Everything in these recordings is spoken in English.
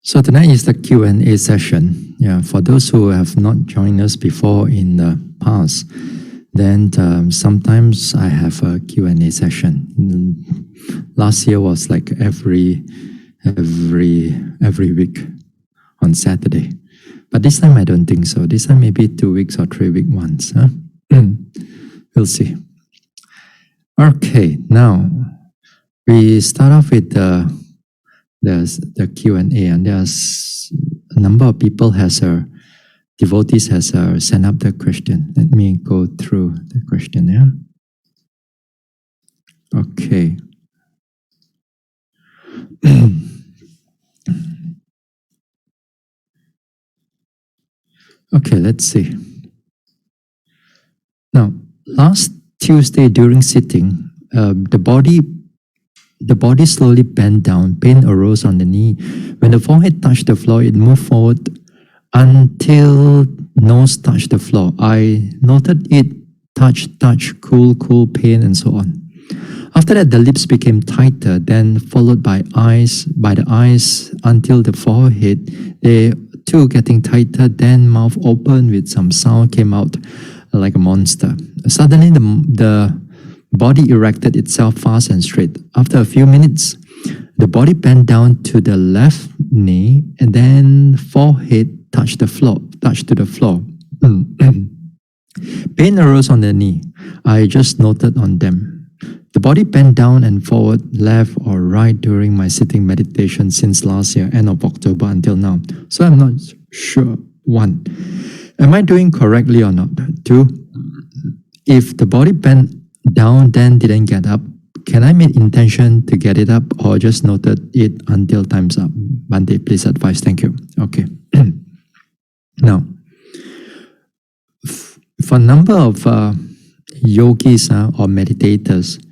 So tonight is the Q&A session. Yeah, for those who have not joined us before in the past, then sometimes I have a Q&A session. Last year was like every week on Saturday. But this time I don't think so. This time maybe 2 weeks or 3 week once. Huh? We'll see. Okay, now we start off with the Q&A, and there's a number of people devotees has sent up the question. Let me go through the question here. Okay. Okay, let's see. Now, last Tuesday during sitting, the body slowly bent down. Pain arose on the knee. When the forehead touched the floor, it moved forward until nose touched the floor. I noted it touch, cool, pain, and so on. After that, the lips became tighter, then followed by the eyes until the forehead. They too getting tighter, then mouth open with some sound came out like a monster. Suddenly, the body erected itself fast and straight. After a few minutes, the body bent down to the left knee, and then forehead touched to the floor. Pain arose on the knee. I just noted on them. The body bent down and forward, left or right during my sitting meditation since last year, end of October until now. So I'm not sure. 1. Am I doing correctly or not? 2. If the body bent down then didn't get up, can I make intention to get it up or just noted it until time's up? Bhante, please advise. Thank you. Okay. Now, for a number of yogis or meditators,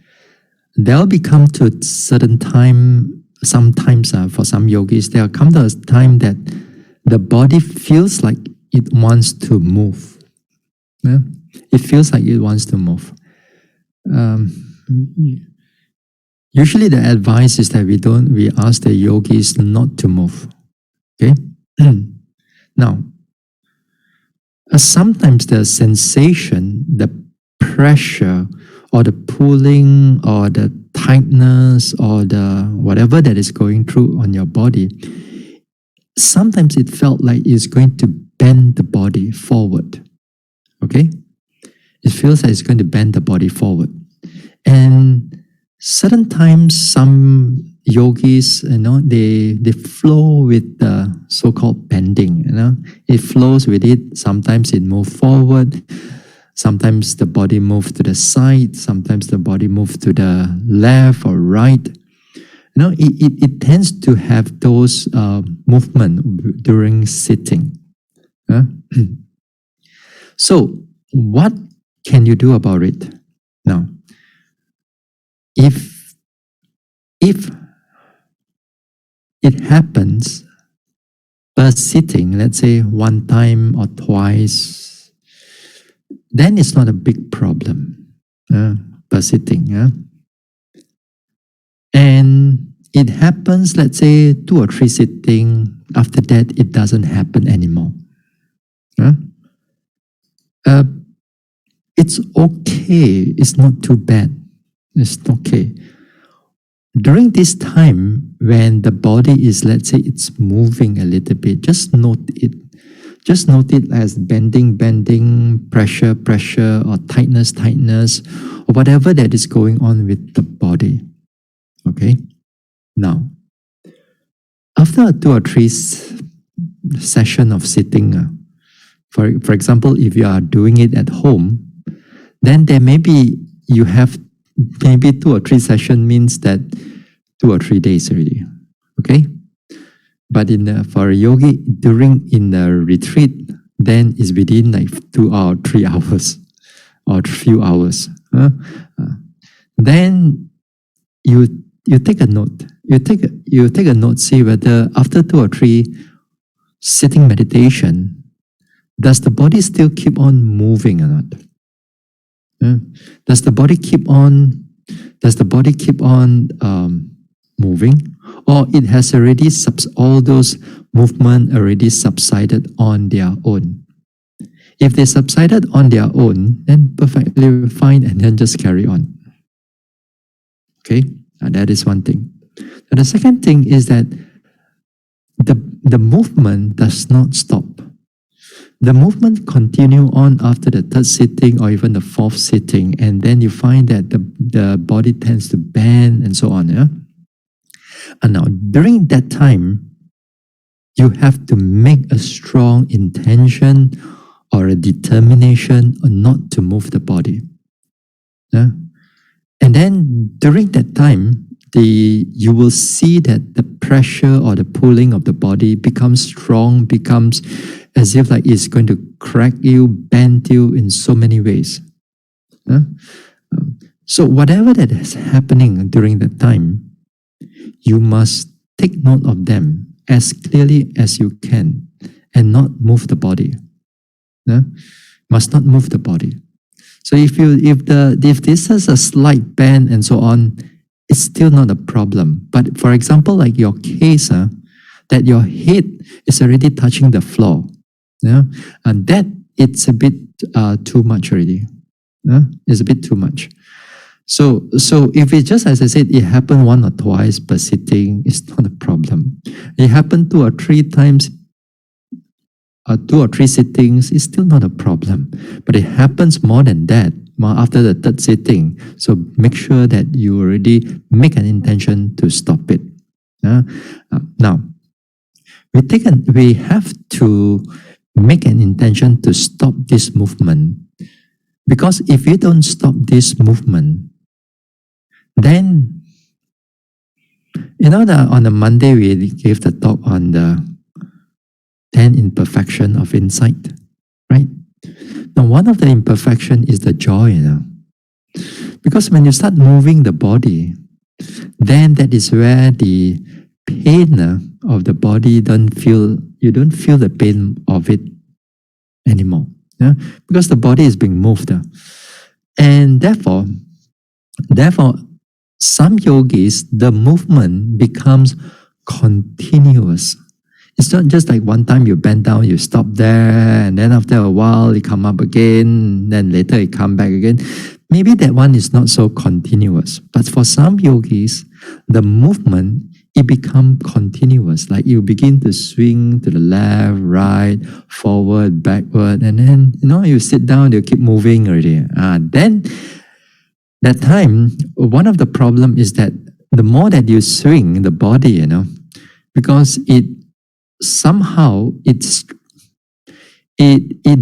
they'll become to a certain time, sometimes for some yogis, there'll come to a time that the body feels like it wants to move. Yeah? It feels like it wants to move. Usually the advice is that we ask the yogis not to move. Okay? Now, sometimes the sensation, the pressure, or the pulling, or the tightness, or the whatever that is going through on your body, sometimes it felt like it's going to bend the body forward. Okay? It feels like it's going to bend the body forward. And certain times, some yogis, they flow with the so-called bending. It flows with it. Sometimes it moves forward. Sometimes the body moves to the side. Sometimes the body moves to the left or right. It tends to have those movement during sitting. So, what can you do about it? Now, if it happens per sitting, let's say 1 time or twice, then it's not a big problem per sitting. And it happens, let's say 2 or 3 sitting. After that, it doesn't happen anymore. It's okay. It's not too bad. It's okay. During this time, when the body is, let's say, it's moving a little bit, just note it. Just note it as bending, pressure, or tightness, or whatever that is going on with the body. Okay? Now, after 2 or 3 sessions of sitting, for example, if you are doing it at home, then there may be, you have maybe 2 or 3 sessions means that 2 or 3 days already. Okay? But for a yogi, in the retreat, then it's within like 2 or 3 hours or few hours. Then you take a note. You take a note, see whether after 2 or 3 sitting meditation, does the body still keep on moving or not? Does the body keep on moving, or it has already all those movement already subsided on their own. If they subsided on their own, then perfectly fine, and then just carry on. Okay, that is one thing. And the second thing is that the movement does not stop. The movement continue on after the third sitting or even the fourth sitting, and then you find that the body tends to bend and so on. Yeah? And now, during that time, you have to make a strong intention or a determination not to move the body. Yeah? And then during that time, you will see that the pressure or the pulling of the body becomes strong, becomes as if like it's going to crack you, bend you in so many ways. So whatever that is happening during that time, you must take note of them as clearly as you can and not move the body. Must not move the body. So if this is a slight bend and so on, it's still not a problem. But for example, like your case, that your head is already touching the floor, and that it's a bit too much already. It's a bit too much. So if it just, as I said, it happened 1 or twice per sitting, it's not a problem. It happened 2 or 3 times, 2 or 3 sittings, it's still not a problem. But it happens more than that, after the third sitting. So make sure that you already make an intention to stop it. Now, we have to make an intention to stop this movement, because if you don't stop this movement, then on the Monday we gave the talk on the 10 imperfection of insight, right? Now, one of the imperfection is the joy, because when you start moving the body, then that is where the pain of the body you don't feel the pain of it anymore, because the body is being moved, and therefore, some yogis, the movement becomes continuous. It's not just like one time you bend down, you stop there, and then after a while you come up again, then later you come back again. Maybe that one is not so continuous. But for some yogis, the movement, it becomes continuous. Like you begin to swing to the left, right, forward, backward, and then you sit down, you keep moving already. Then that time, one of the problem is that the more that you swing the body, because it somehow it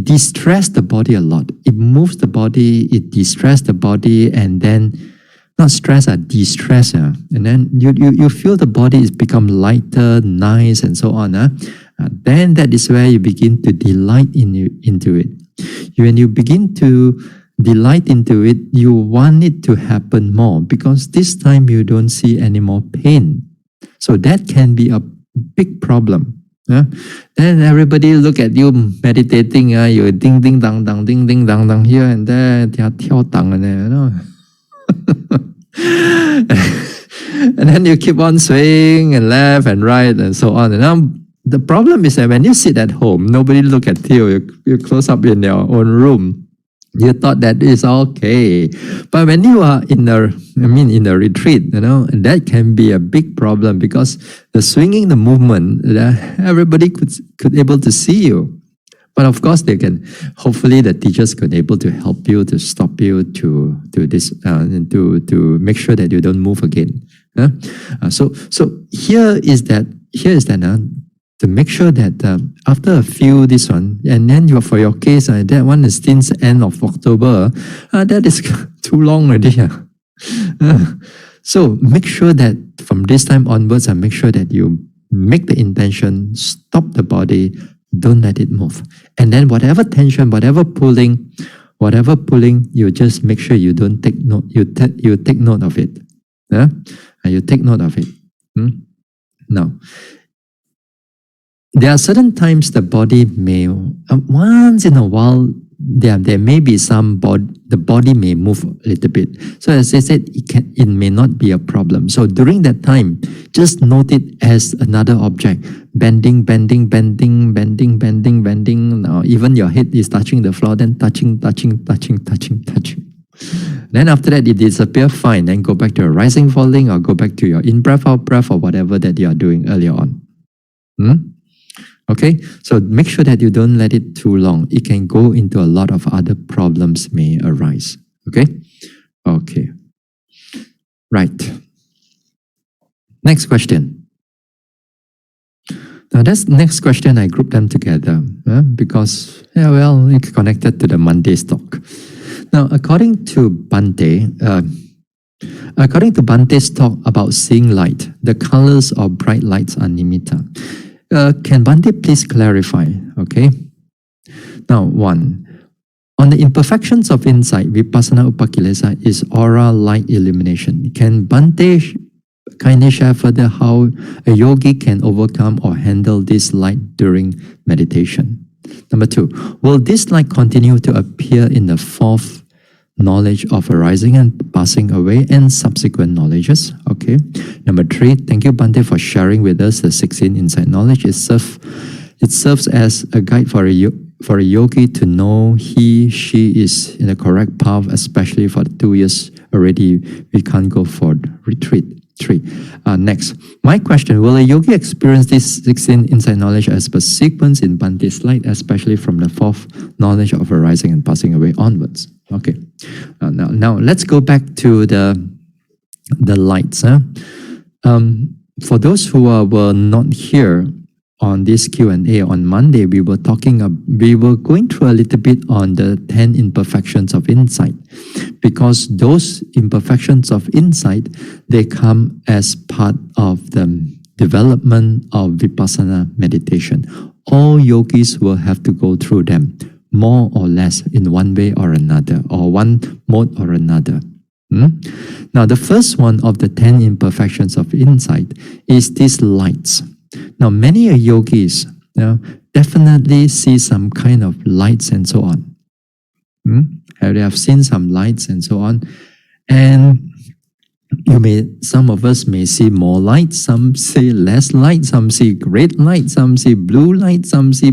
distresses the body a lot. It moves the body, it distresses the body, and then not stress, de-stress, and then you feel the body is become lighter, nice, and so on. Then that is where you begin to delight into it. When you begin to delight into it, you want it to happen more, because this time you don't see any more pain. So that can be a big problem. Then everybody look at you meditating, you ding ding dang dang, ding ding dang dang here and there, 跳档 and then you keep on swaying and left and right and so on. And now the problem is that when you sit at home, nobody look at you. You close up in your own room. You thought that is okay, but when you are in the retreat, that can be a big problem, because the swinging, the movement, everybody could able to see you. But of course, hopefully the teachers could able to help you, to stop you to this, to make sure that you don't move again. So here is that to make sure that after a few this one, and then for your case, that one is since end of October, that is too long already. So make sure that from this time onwards, make sure that you make the intention, stop the body, don't let it move. And then whatever tension, whatever pulling, you just make sure you don't take note, you take note of it. You take note of it. Now, there are certain times the body may, once in a while, there may be the body may move a little bit. So as I said, it may not be a problem. So during that time, just note it as another object, bending. Now even your head is touching the floor, then touching. Then after that, it disappears, fine. Then go back to your rising, falling, or go back to your in-breath, out-breath, or whatever that you are doing earlier on. Okay, so make sure that you don't let it too long. It can go into a lot of other problems may arise. Okay? Okay. Right. Next question. Now that's next question. I grouped them together because, it's connected to the Monday's talk. Now, according to Bhante's talk about seeing light, the colors of bright lights are nimitta. Can Bhante please clarify? Okay. Now, 1. On the imperfections of insight, vipassana upakilesa is aura light illumination. Can Bhante kindly share further how a yogi can overcome or handle this light during meditation? Number 2. Will this light continue to appear in the fourth knowledge of arising and passing away and subsequent knowledges? Okay. Number 3, thank you Bhante for sharing with us the 16 insight knowledge. It serves as a guide for a yogi to know she is in the correct path, especially for the 2 years already we can't go for retreat. 3. Next, my question, will a yogi experience this 16 insight knowledge as per sequence in Bhante's light, especially from the fourth knowledge of arising and passing away onwards? Okay. Now let's go back to the lights. For those who were not here on this Q&A on Monday, we were going through a little bit on the 10 imperfections of insight, because those imperfections of insight, they come as part of the development of vipassana meditation. All yogis will have to go through them, more or less, in one way or another, or one mode or another. Now, the first one of the 10 imperfections of insight is these lights. Now, many yogis definitely see some kind of lights and so on. They have seen some lights and so on. And some of us may see more light, some see less light, some see red light, some see blue light, some see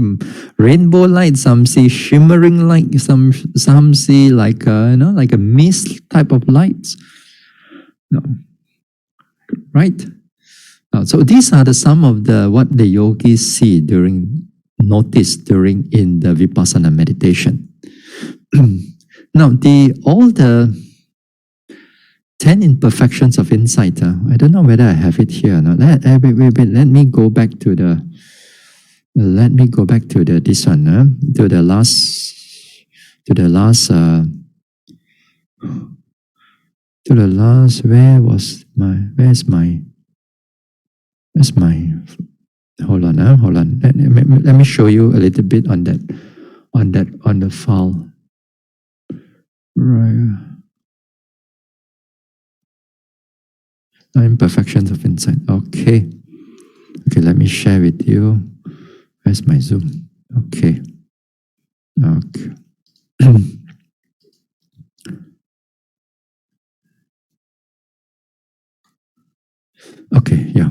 rainbow light, some see shimmering light, some see like a mist type of lights. No. Right? So these are some of what the yogis see notice during in the vipassana meditation. Now all the 10 imperfections of insight. I don't know whether I have it here. No, wait. Let me go back to this one. To the last. Where's my? Hold on. Let me show you a little bit on the file. Right. Imperfections of insight. Okay, let me share with you. Where's my Zoom? Okay. Okay, yeah.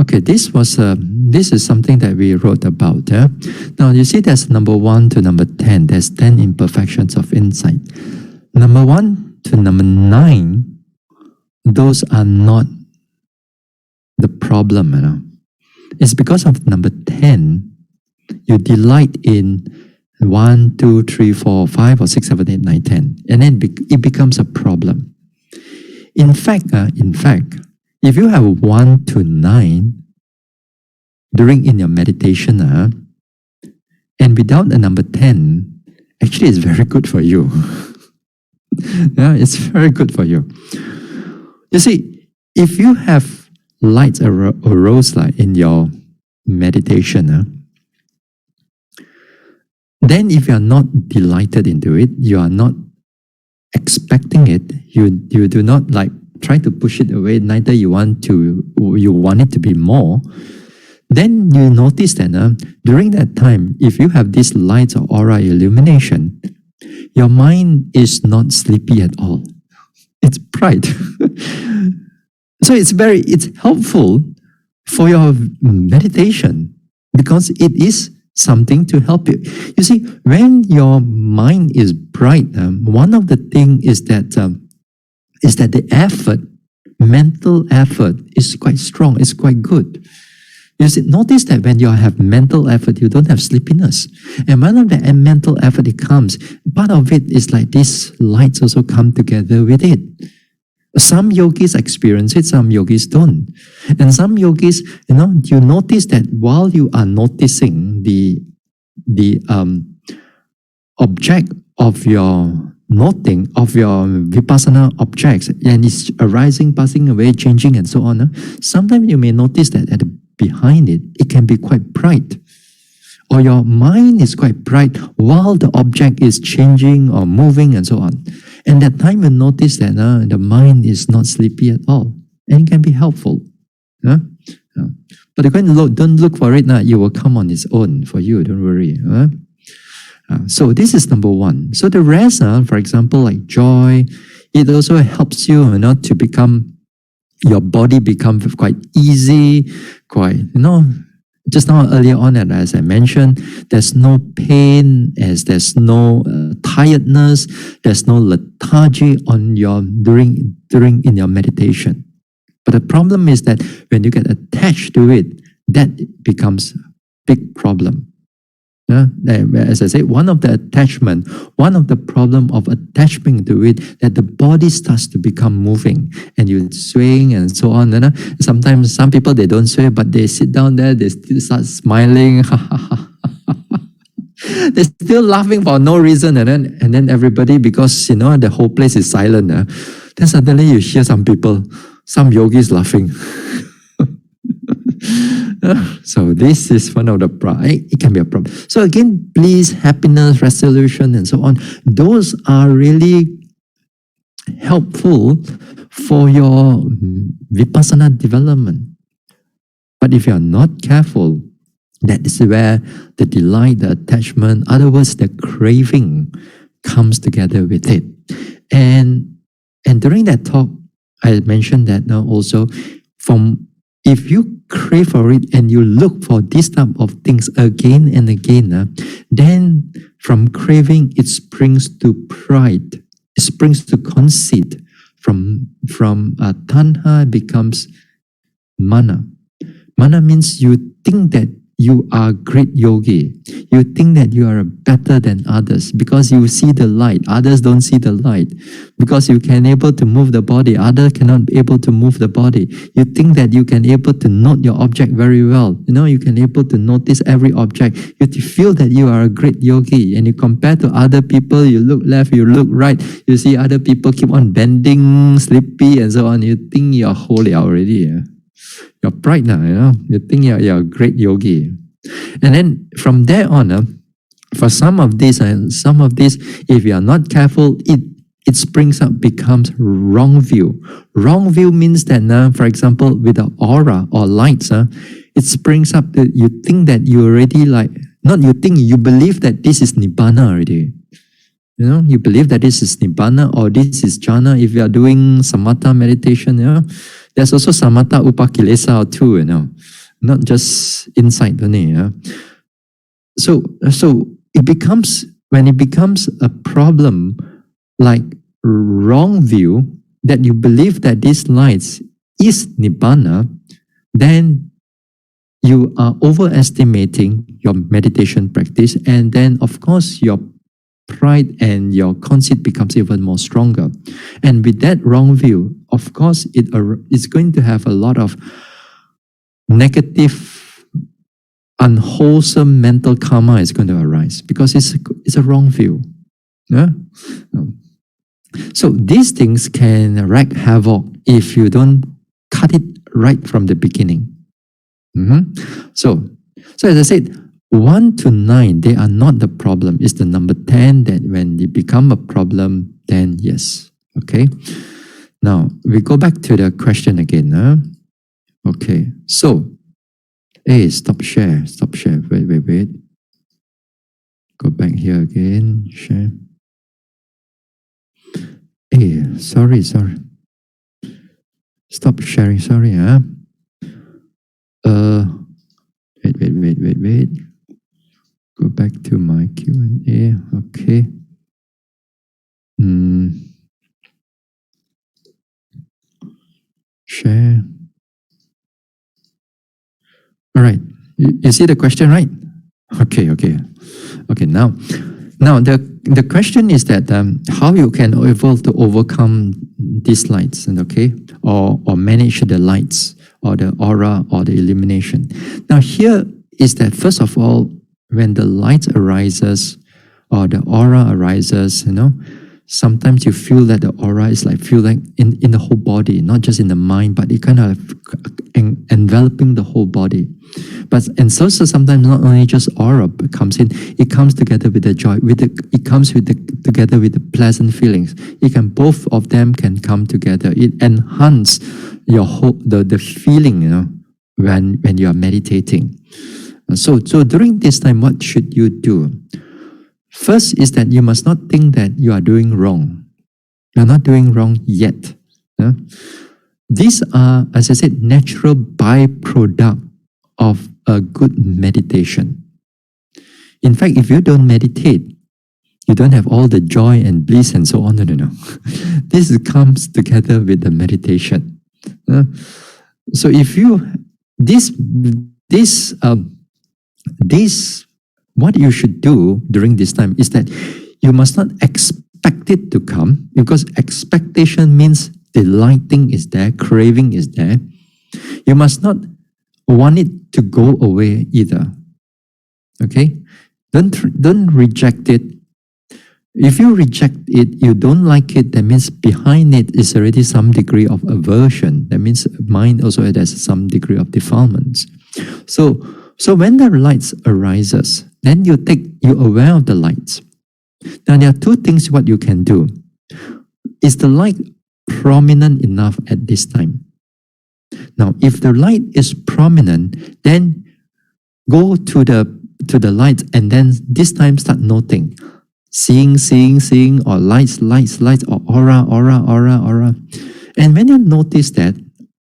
Okay, this is something that we wrote about. Now you see there's number 1 to number 10. There's 10 imperfections of insight. Number 1 to number 9, those are not the problem. It's because of number 10, you delight in 1, 2, 3, 4, 5, or 6, 7, 8, 9, 10. And then it becomes a problem. In fact, if you have 1 to 9 in your meditation, and without the number 10, actually it's very good for you. Yeah, it's very good for you. You see, if you have lights arose in your meditation, then if you are not delighted into it, you are not expecting it, you do not try to push it away, neither you want it to be more, then you notice that during that time, if you have this light or aura illumination, your mind is not sleepy at all. It's bright. So it's helpful for your meditation because it is something to help you. You see, when your mind is bright, one of the things is that the effort, mental effort, is quite strong. It's quite good. You see, notice that when you have mental effort, you don't have sleepiness. And when of the mental effort it comes, part of it is like these lights also come together with it. Some yogis experience it, some yogis don't. And some yogis, you notice that while you are noticing the object of your noting of your vipassana objects, and it's arising, passing away, changing, and so on. Sometimes you may notice that behind it, it can be quite bright. Or your mind is quite bright while the object is changing or moving and so on. And that time you notice that the mind is not sleepy at all. And it can be helpful. But don't look for it now. It will come on its own for you. Don't worry. So this is number one. So the rest, for example, like joy, it also helps you, to become, your body becomes quite easy, quite, just now earlier on, as I mentioned, there's no pain, as there's no tiredness, there's no lethargy on your during in your meditation. But the problem is that when you get attached to it, that becomes a big problem. As I said, one of the problem of attachment to it, that the body starts to become moving and you swing and so on. Sometimes some people, they don't sway, but they sit down there, they still start smiling. They're still laughing for no reason, and then everybody, because the whole place is silent. Then suddenly you hear some people, some yogis laughing. So this is one of the it can be a problem. So again, bliss, happiness, resolution, and so on, those are really helpful for your vipassana development. But if you are not careful, that is where the delight, the attachment, other words, the craving comes together with it. And during that talk, I mentioned that now also, if you crave for it and you look for this type of things again and again, then from craving it springs to pride, it springs to conceit. From tanha becomes mana. Mana means you think that you are a great yogi. You think that you are better than others because you see the light. Others don't see the light. Because you can able to move the body, others cannot be able to move the body. You think that you can able to note your object very well. You can able to notice every object. You feel that you are a great yogi, and you compare to other people. You look left, you look right. You see other people keep on bending, sleepy, and so on. You think you're holy already. You're bright now, you think you're a great yogi. And then from there on, for some of this, if you are not careful, it springs up, becomes wrong view. Wrong view means that, for example, with the aura or lights, it springs up that you think that you already you believe that this is Nibbana already. You believe that this is Nibbana or this is jhana. If you are doing samatha meditation, there's also samatha upakilesa too, not just insight only. So when it becomes a problem, like wrong view, that you believe that this light is Nibbana, then you are overestimating your meditation practice, and then of course your pride and your conceit becomes even more stronger. And with that wrong view, of course, it's going to have a lot of negative, unwholesome mental karma is going to arise because it's a wrong view. So these things can wreak havoc if you don't cut it right from the beginning. So as I said, 1 to 9, they are not the problem. It's the number 10 that when they become a problem, then yes. Okay. Now we go back to the question again. Okay. So Hey, stop share. Wait. Go back here again, share. Hey, sorry. Stop sharing, sorry, huh? Wait. Go back to my Q&A, okay. Share. All right, you see the question, right? Okay. Now the question is that how you can evolve to overcome these lights, and okay, or manage the lights or the aura or the illumination. Now here is that first of all, when the light arises or the aura arises, sometimes you feel that the aura is feel like in the whole body, not just in the mind, but it kind of enveloping the whole body. And so sometimes not only just aura comes in, it comes together with the joy, it comes together with the pleasant feelings. Both of them can come together. It enhances your the feeling, when you are meditating. So during this time, what should you do? First is that you must not think that you are doing wrong. You are not doing wrong yet. These are, as I said, natural byproduct of a good meditation. In fact, if you don't meditate, you don't have all the joy and bliss and so on. No. This comes together with the meditation. So if you what you should do during this time is that you must not expect it to come, because expectation means delighting is there, craving is there. You must not want it to go away either. Okay? Don't reject it. If you reject it, you don't like it, that means behind it is already some degree of aversion. That means mind also has some degree of defilements. So when the lights arises, then you're aware of the lights. Now there are two things what you can do. Is the light prominent enough at this time? Now, if the light is prominent, then go to the light, and then this time start noting. Seeing, or lights, or aura. And when you notice that,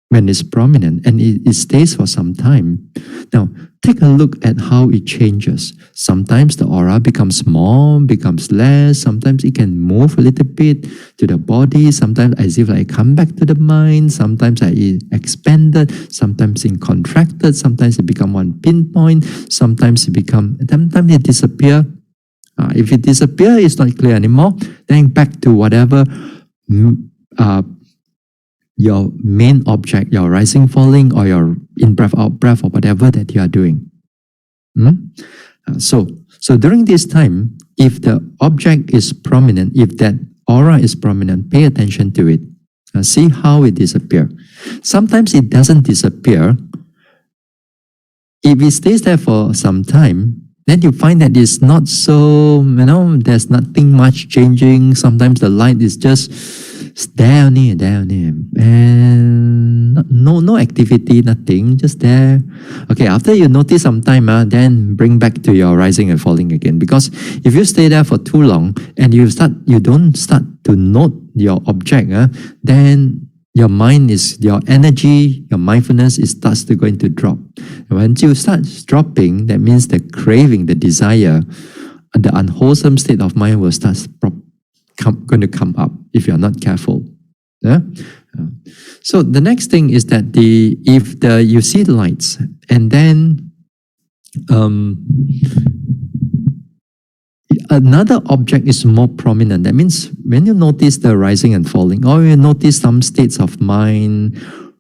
when it's prominent and it stays for some time, now take a look at how it changes. Sometimes the aura becomes small, becomes less. Sometimes it can move a little bit to the body. Sometimes as if come back to the mind. Sometimes it expanded. Sometimes it contracted. Sometimes it become one pinpoint. Sometimes it disappear. If it disappear, it's not clear anymore. Then back to whatever your main object, your rising, falling, or your in-breath, out-breath, or whatever that you are doing. So during this time, if the object is prominent, if that aura is prominent, pay attention to it. See how it disappears. Sometimes it doesn't disappear. If it stays there for some time, then you find that it's not so, there's nothing much changing. Sometimes the light is just there only, and no activity, nothing, just there. Okay, after you notice some time, then bring back to your rising and falling again. Because if you stay there for too long and you don't start to note your object, then your mind your energy, your mindfulness starts to going to drop. When you start dropping, that means the craving, the desire, the unwholesome state of mind will start going to come up if you're not careful. So the next thing is that if you see the lights, and then another object is more prominent. That means when you notice the rising and falling, or you notice some states of mind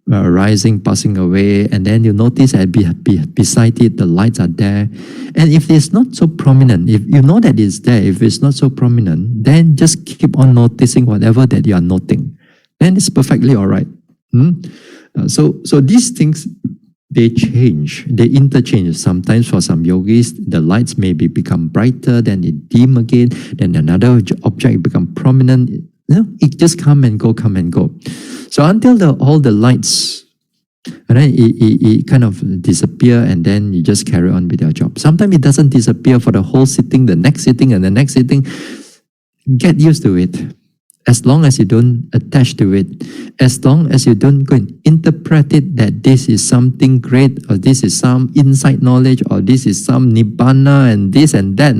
rising, passing away, and then you notice that beside it, the lights are there. And if it's not so prominent, if you know that it's there, if it's not so prominent, then just keep on noticing whatever that you are noting. Then it's perfectly all right. So these things, they change, they interchange. Sometimes for some yogis, the lights maybe become brighter, then it dim again, then another object become prominent. It just come and go. So until all the lights And then it kind of disappear, and then you just carry on with your job. Sometimes it doesn't disappear for the whole sitting, the next sitting, and the next sitting. Get used to it. As long as you don't attach to it, as long as you don't go and interpret it that this is something great, or this is some insight knowledge, or this is some nibbana and this and that,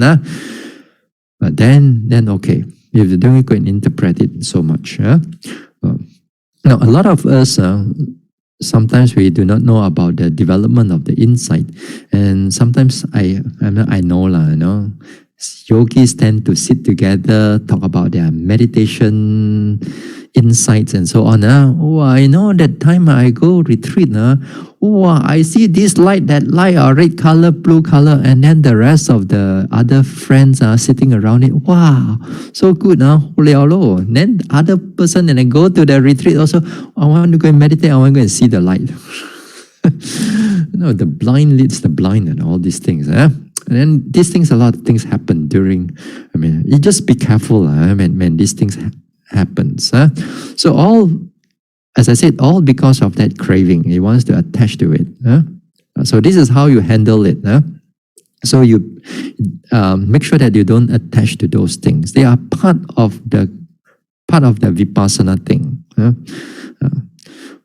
but then okay. If you don't go and interpret it so much. Now, a lot of us, sometimes we do not know about the development of the insight, and sometimes I know yogis tend to sit together, talk about their meditation insights and so on. Oh, I know that time I go retreat. Oh, I see this light, that light, red color, blue color, and then the rest of the other friends are sitting around it. Wow, so good. Then the other person, and I go to the retreat also. I want to go and meditate. I want to go and see the light. The blind leads the blind and all these things. And then these things, a lot of things happen during, you just be careful when these things happen. So all, as I said, all because of that craving. He wants to attach to it. So this is how you handle it. So you make sure that you don't attach to those things. They are part of the vipassana thing.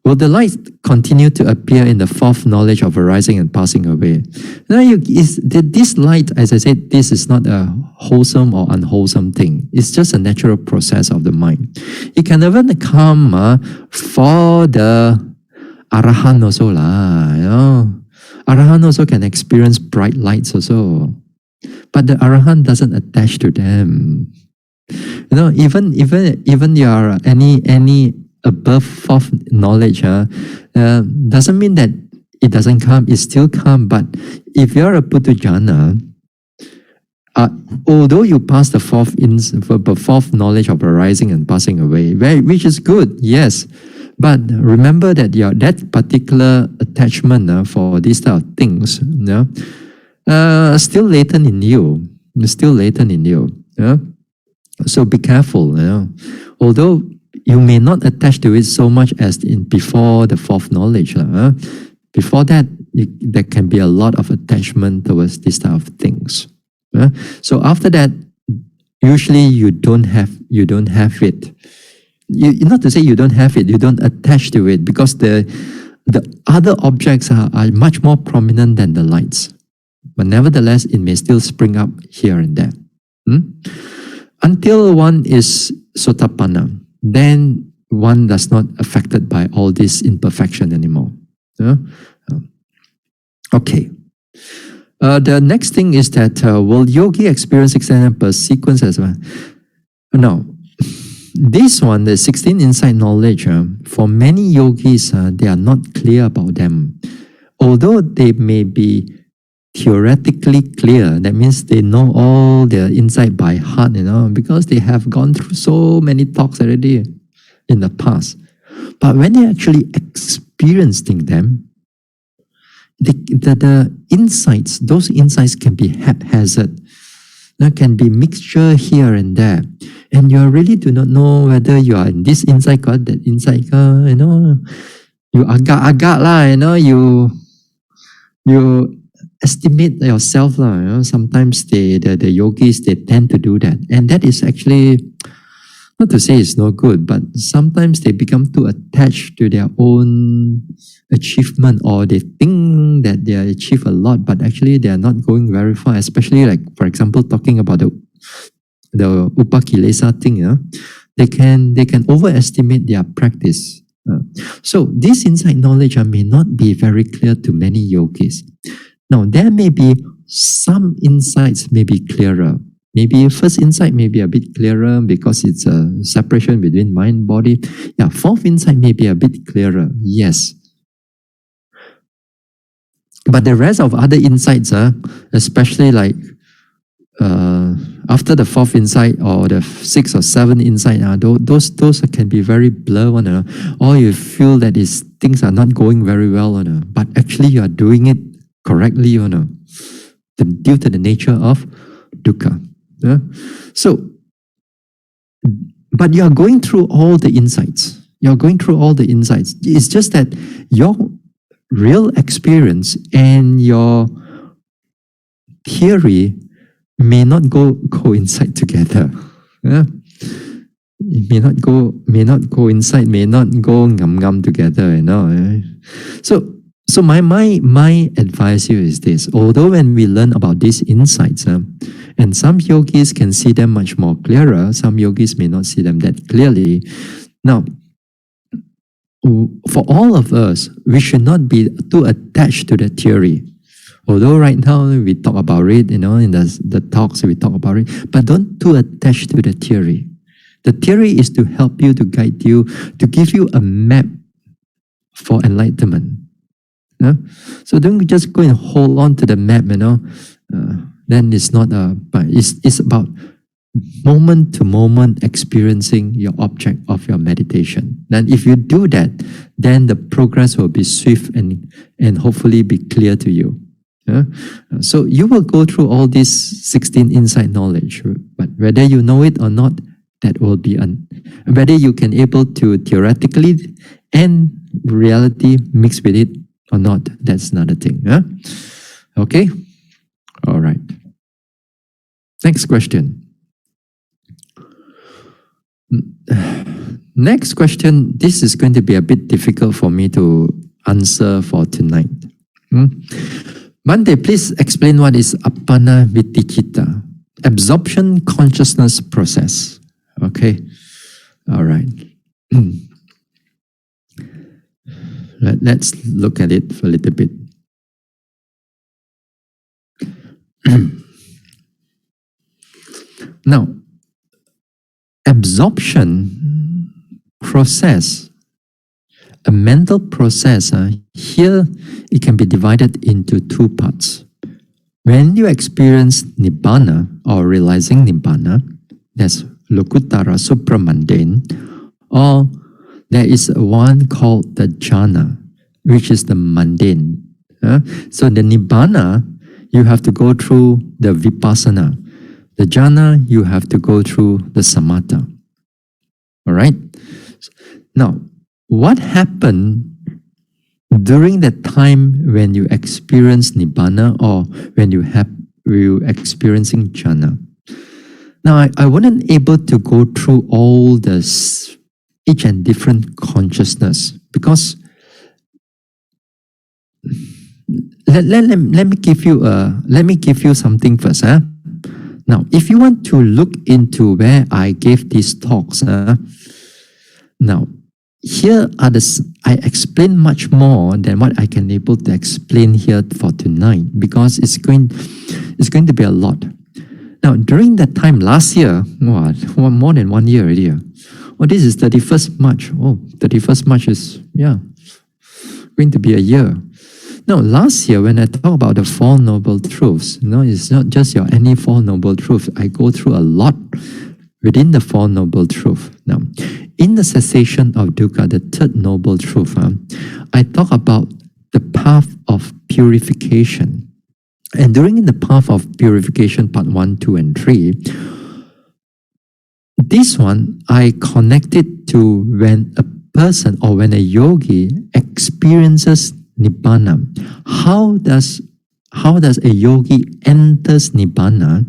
Will the light continue to appear in the fourth knowledge of arising and passing away? Now, this light, as I said, this is not a wholesome or unwholesome thing. It's just a natural process of the mind. It can even come for the Arahant also. Arahant also can experience bright lights also. But the Arahant doesn't attach to them. Even your any above fourth knowledge doesn't mean that it doesn't come. It still come. But if you're a Puthujjana, although you pass the fourth knowledge of arising and passing away, which is good, yes. But remember that that particular attachment for these type of things, still latent in you. Still latent in you. So be careful. Although you may not attach to it so much as before the fourth knowledge. Before that, there can be a lot of attachment towards these type of things. So after that, usually you don't have it. Not to say you don't have it, you don't attach to it, because the other objects are much more prominent than the lights. But nevertheless, it may still spring up here and there. Until one is sotapanna, then one does not affected by all this imperfection anymore. Okay. The next thing is that will yogi experience extended per sequence as well? No. This one, the 16 insight knowledge, for many yogis, they are not clear about them. Although they may be theoretically clear, that means they know all their insight by heart, because they have gone through so many talks already in the past. But when they actually experiencing them, the insights, those insights can be haphazard. There can be mixture here and there. And you really do not know whether you are in this insight or that insight. You agak-agak lah, you estimate yourself lah. Sometimes the yogis, they tend to do that. And that is actually, not to say it's no good, but sometimes they become too attached to their own achievement, or they think that they achieve a lot, but actually they are not going very far. Especially like, for example, talking about the upakilesa thing, they can overestimate their practice. So this insight knowledge may not be very clear to many yogis. Now, there may be some insights may be clearer. Maybe first insight may be a bit clearer because it's a separation between mind and body. Yeah, fourth insight may be a bit clearer. Yes. But the rest of other insights, especially like after the fourth insight or the sixth or seventh insight, those can be very blurred, or you feel that things are not going very well, but actually you are doing it correctly, due to the nature of dukkha. So, but you are going through all the insights. You're going through all the insights. It's just that your real experience and your theory may not go coincide together. Yeah? It may not coincide, may not go ngam together, you know. So my advice here is this. Although when we learn about these insights, and some yogis can see them much more clearer, some yogis may not see them that clearly. Now, for all of us, we should not be too attached to the theory. Although right now we talk about it, you know, in the talks we talk about it, but don't too attached to the theory. The theory is to help you, to guide you, to give you a map for enlightenment. Yeah? So don't just go and hold on to the map, you know. Then it's not but it's about moment to moment experiencing your object of your meditation. Then if you do that, then the progress will be swift and hopefully be clear to you. Yeah? So you will go through all these 16 insight knowledge, but whether you know it or not, that will be whether you can able to theoretically and reality mix with it or not, that's another thing. Yeah? Okay? All right. Next question. Next question, this is going to be a bit difficult for me to answer for tonight. Bhante, please explain what is Appana Viticita, absorption consciousness process. Okay, all right. Let's look at it for a little bit. Now, absorption process, a mental process, here it can be divided into two parts. When you experience Nibbana or realizing Nibbana, that's Lokuttara supramundane, or there is one called the jhana, which is the mundane. So the Nibbana, you have to go through the vipassana. The jhana, you have to go through the samatha. All right? Now, what happened during the time when you experience Nibbana or when you experiencing jhana? Now, I wasn't able to go through all this, each and different consciousness, because let me give you something first. Now, if you want to look into where I gave these talks, now here are I explain much more than what I can able to explain here for tonight, because it's going to be a lot. Now, during that time last year, more than 1 year already. Oh, this is 31st March. Oh, 31st March is, going to be a year. Now, last year when I talk about the Four Noble Truths, it's not just any Four Noble Truths. I go through a lot within the Four Noble Truths. Now, in the cessation of dukkha, the third Noble Truth, I talk about the path of purification. And during the path of purification, part 1, 2, and 3, this one I connected to when a person or when a yogi experiences Nibbana. How does a yogi enters Nibbana?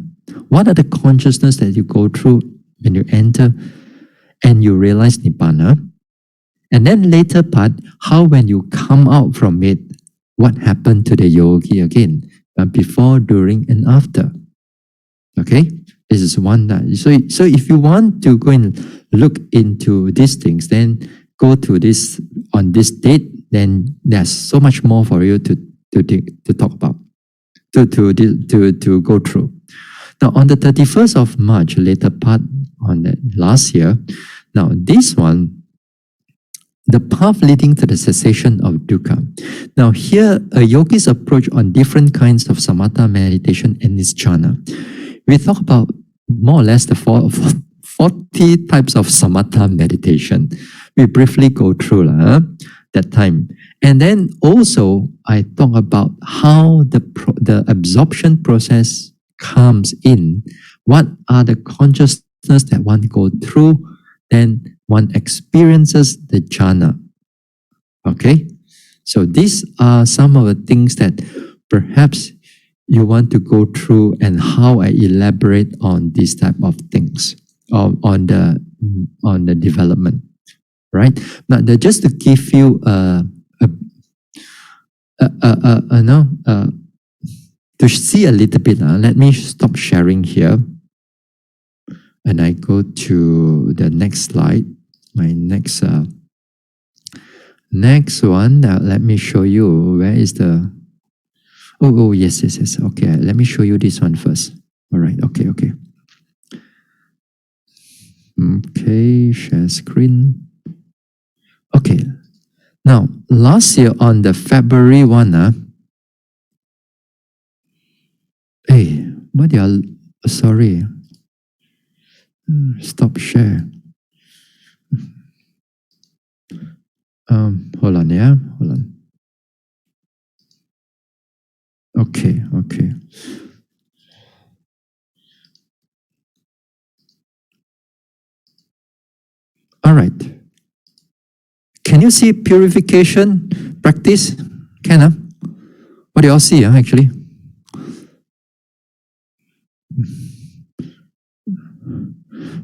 What are the consciousness that you go through when you enter and you realize Nibbana? And then later part, how when you come out from it, what happened to the yogi again? Before, during, and after. Okay? This is one that. So if you want to go and look into these things, then go to this on this date, then there's so much more for you to talk about, to go through. Now on the 31st of March, later part on that last year, now this one, the path leading to the cessation of dukkha. Now here, a yogi's approach on different kinds of samatha meditation and its jhana. We talk about more or less the 40 types of samatha meditation. We briefly go through that time. And then also, I talk about how the absorption process comes in. What are the consciousness that one go through? Then one experiences the jhana. Okay? So these are some of the things that perhaps you want to go through and how I elaborate on these type of things on the development, right? Now, just to give you to see a little bit, let me stop sharing here. And I go to the next slide. My next one. Let me show you where is the. Oh yes. Okay, let me show you this one first. All right. Okay. Okay, share screen. Okay. Now, last year on the February one, hey, what you sorry. Stop share. Hold on, yeah? Hold on. Okay. All right. Can you see purification practice? Can what do you all see, actually?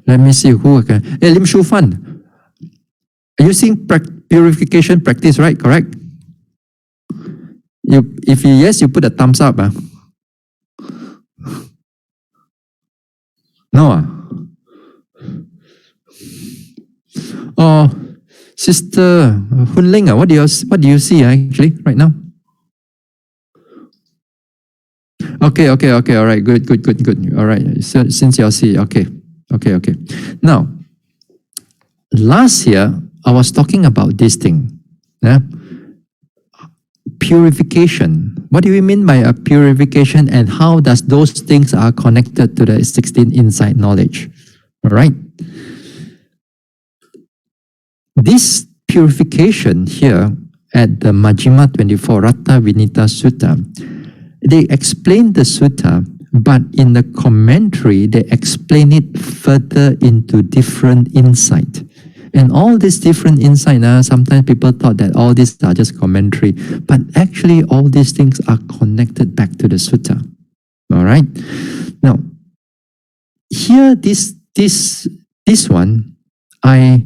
Let me see who can. Hey, Lim Shu Fan. Are you seeing purification practice, right? Correct? If yes, you put a thumbs up. No? Oh, Sister Hun Ling, what do you see actually right now? Okay. All right. Good. All right. So since you see, okay. Now, last year I was talking about this thing. Yeah? Purification. What do we mean by a purification, and how does those things are connected to the 16 insight knowledge? All right. This purification here at the Majjhima 24 Ratta Vinita Sutta, they explain the sutta, but in the commentary, they explain it further into different insight. And all these different insight, sometimes people thought that all these are just commentary, but actually all these things are connected back to the sutta. All right. Now, here this one, I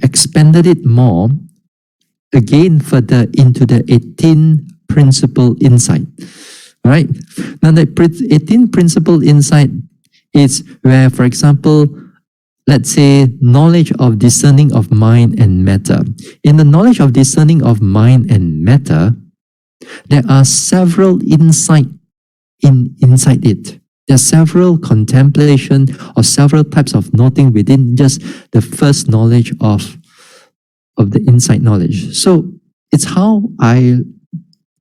expanded it more again further into the 18 principle insight. Right? Now the 18 principle insight is where, for example, let's say knowledge of discerning of mind and matter. In the knowledge of discerning of mind and matter, there are several insight inside it. There are several contemplation or several types of noting within just the first knowledge of the insight knowledge. So it's how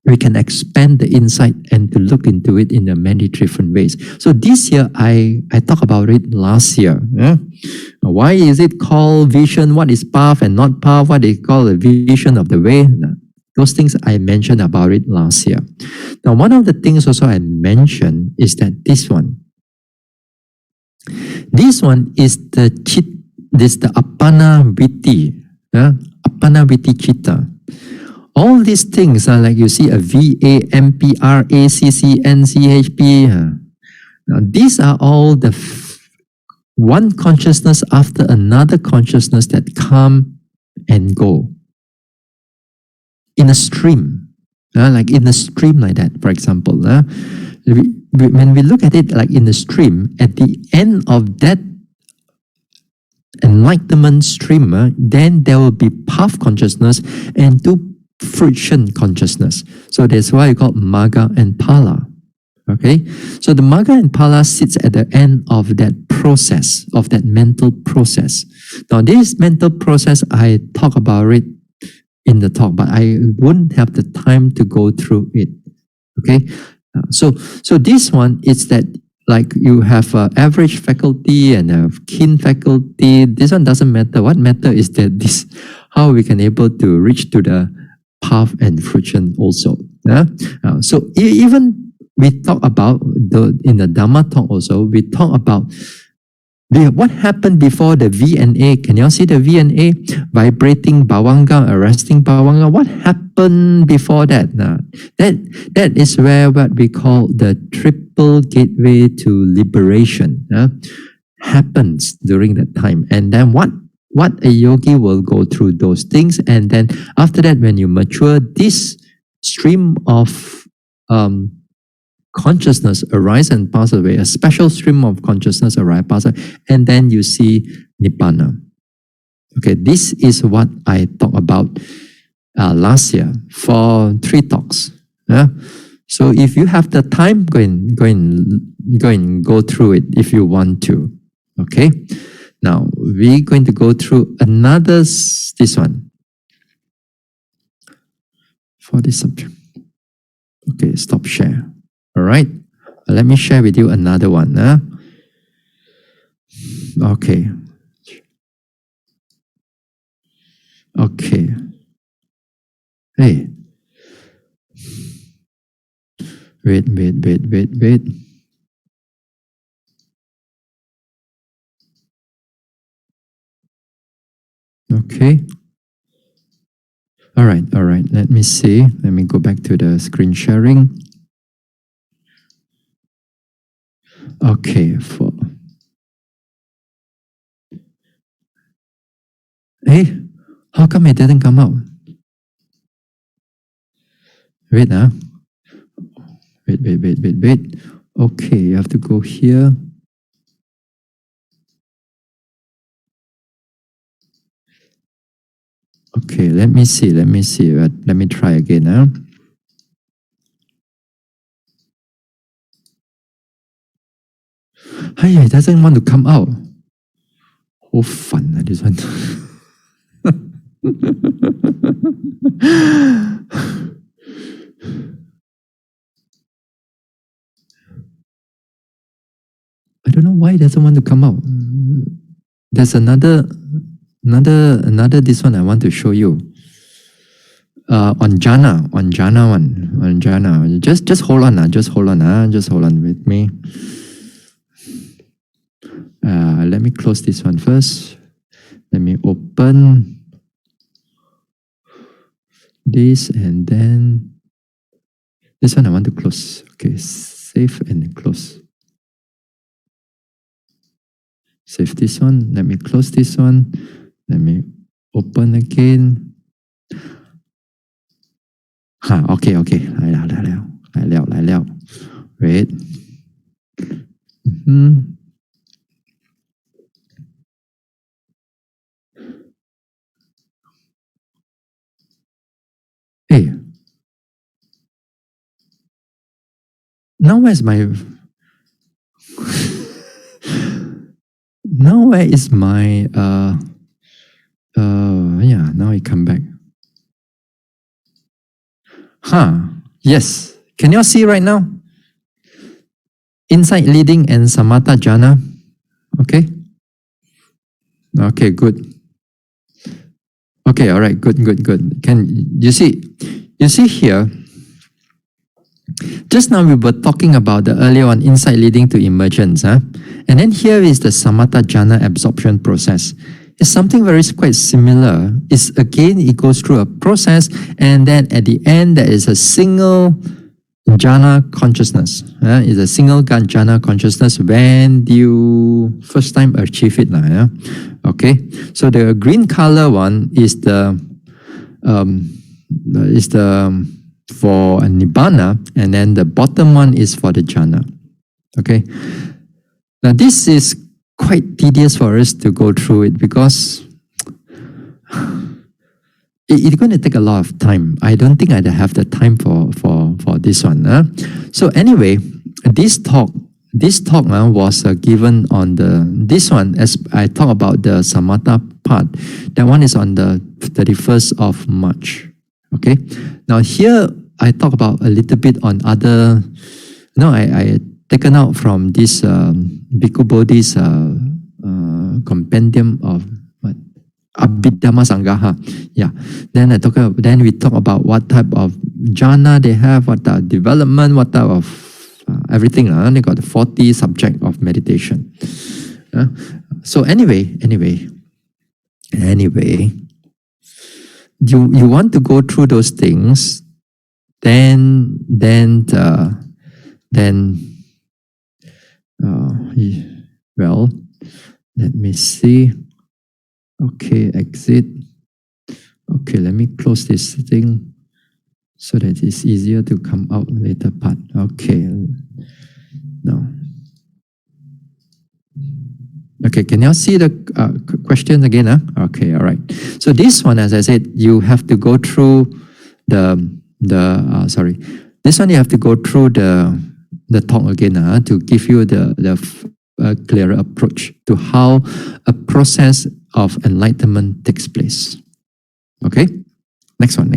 we can expand the insight and to look into it in a many different ways. So this year, I talked about it last year. Yeah? Why is it called vision? What is path and not path? What is called a vision of the way? Those things I mentioned about it last year. Now, one of the things also I mentioned is that this one is the Appana Vitti, Appana Vitti Chitta. All these things are like you see a VA, MPR, ACC, NCHP. Now, these are all the one consciousness after another consciousness that come and go in a stream, like in a stream like that, for example. When we look at it like in the stream, at the end of that enlightenment stream, then there will be path consciousness and two fruition consciousness. So that's why you call Magga and Phala. Okay? So the Magga and Phala sits at the end of that process, of that mental process. Now this mental process, I talk about it in the talk, but I wouldn't have the time to go through it. Okay? So this one is that like you have average faculty and a keen faculty. This one doesn't matter. What matter is that this, how we can able to reach to the path and fruition also. So even we talk about in the Dhamma talk also, we talk about What happened before the V and A? Can you all see the V and A? Vibrating bhavanga, arresting bhavanga. What happened before that? Now, that is where what we call the triple gateway to liberation happens during that time. And then what a yogi will go through those things. And then after that, when you mature, this stream of consciousness arise and pass away, a special stream of consciousness arise, pass away, and then you see Nibbana. Okay, this is what I talked about last year for 3 talks. Yeah? So if you have the time, go and go through it if you want to. Okay, now we're going to go through another, this one, for this subject. Okay, stop share. All right, let me share with you another one. Okay. Okay. Hey. Wait. Okay. All right. Let me see. Let me go back to the screen sharing. Okay. Hey, how come it didn't come out? Wait. Okay, you have to go here. Okay, let me see. Let me try again. Hey, it doesn't want to come out. Oh, fun, this one. I don't know why it doesn't want to come out. There's another this one I want to show you. On jhana one. Just hold on, just hold on with me. Let me close this one first. Let me open this, and then this one I want to close. Okay, save and close. Save this one. Let me close this one. Let me open again. Okay. 来了. Wait. Hey. Now where's my... Now where is my... yeah, now it come back. Yes. Can you all see right now? Insight leading and samatha jhana. Okay? Okay, good. Okay, all right, good. Can you see? You see here, just now we were talking about the earlier one, insight leading to emergence. And then here is the samatha jhana absorption process. It's something quite similar. It goes through a process, and then at the end there is a single jhana consciousness. It's a single jhana consciousness when you first time achieve it. Okay, so the green color one is the for a nibbana, and then the bottom one is for the jhana. Okay, now this is quite tedious for us to go through it because it's going to take a lot of time. I don't think I'd have the time for this one. So anyway, this talk was given on this one, as I talk about the samatha part. That one is on the 31st of March. Okay. Now here I talk about a little bit on other. I taken out from this Bhikkhu Bodhi's compendium of what? Abhidhamma Sangaha. Yeah. Then we talk about what type of jhana they have, what type of development, what type of everything. They got the 40 subject of meditation. So anyway, you want to go through those things, then well, let me see. Okay, exit. Okay, let me close this thing so that it's easier to come out later part. Okay, no. Okay, can you see the question again? Huh? Okay, all right. So this one, as I said, you have to go through this one you have to go through the talk again to give you the clearer approach to how a process of enlightenment takes place. Okay, next one.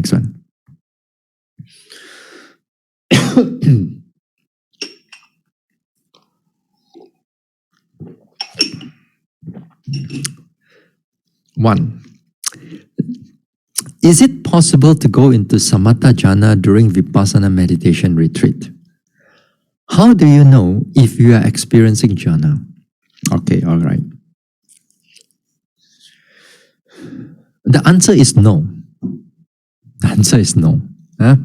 One, is it possible to go into samatha jhana during vipassana meditation retreat? How do you know if you are experiencing jhana? Okay, all right. The answer is no. The answer is no. But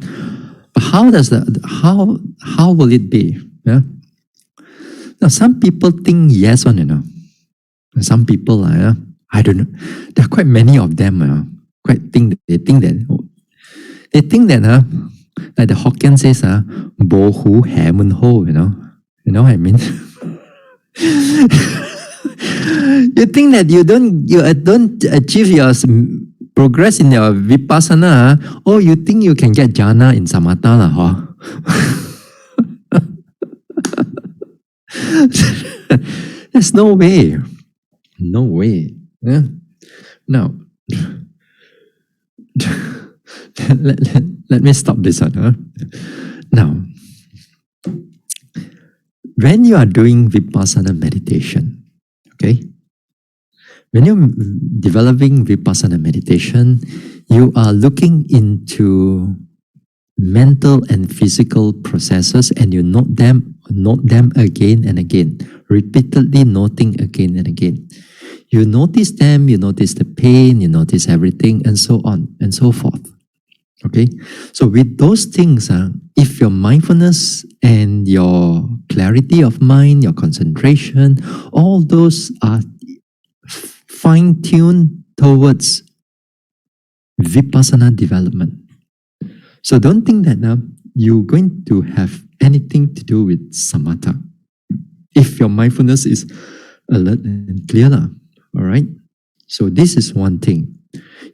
how will it be? Yeah? Now, some people think yes one, Some people, I don't know. There are quite many of them. They think that like the Hokkien says, bo hu hai mun ho, You know what I mean? You think that you don't achieve your progress in your vipassana, or you think you can get jhana in samatha lah, There's no way. No way. Yeah? Now, let me stop this one. Now, when you are doing vipassana meditation, okay? When you're developing vipassana meditation, you are looking into mental and physical processes, and you note them again and again, repeatedly noting again and again. You notice them, you notice the pain, you notice everything, and so on and so forth. Okay? So with those things, if your mindfulness and your clarity of mind, your concentration, all those are fine-tuned towards vipassana development. So don't think that you're going to have anything to do with samatha. If your mindfulness is alert and clear, all right? So this is one thing.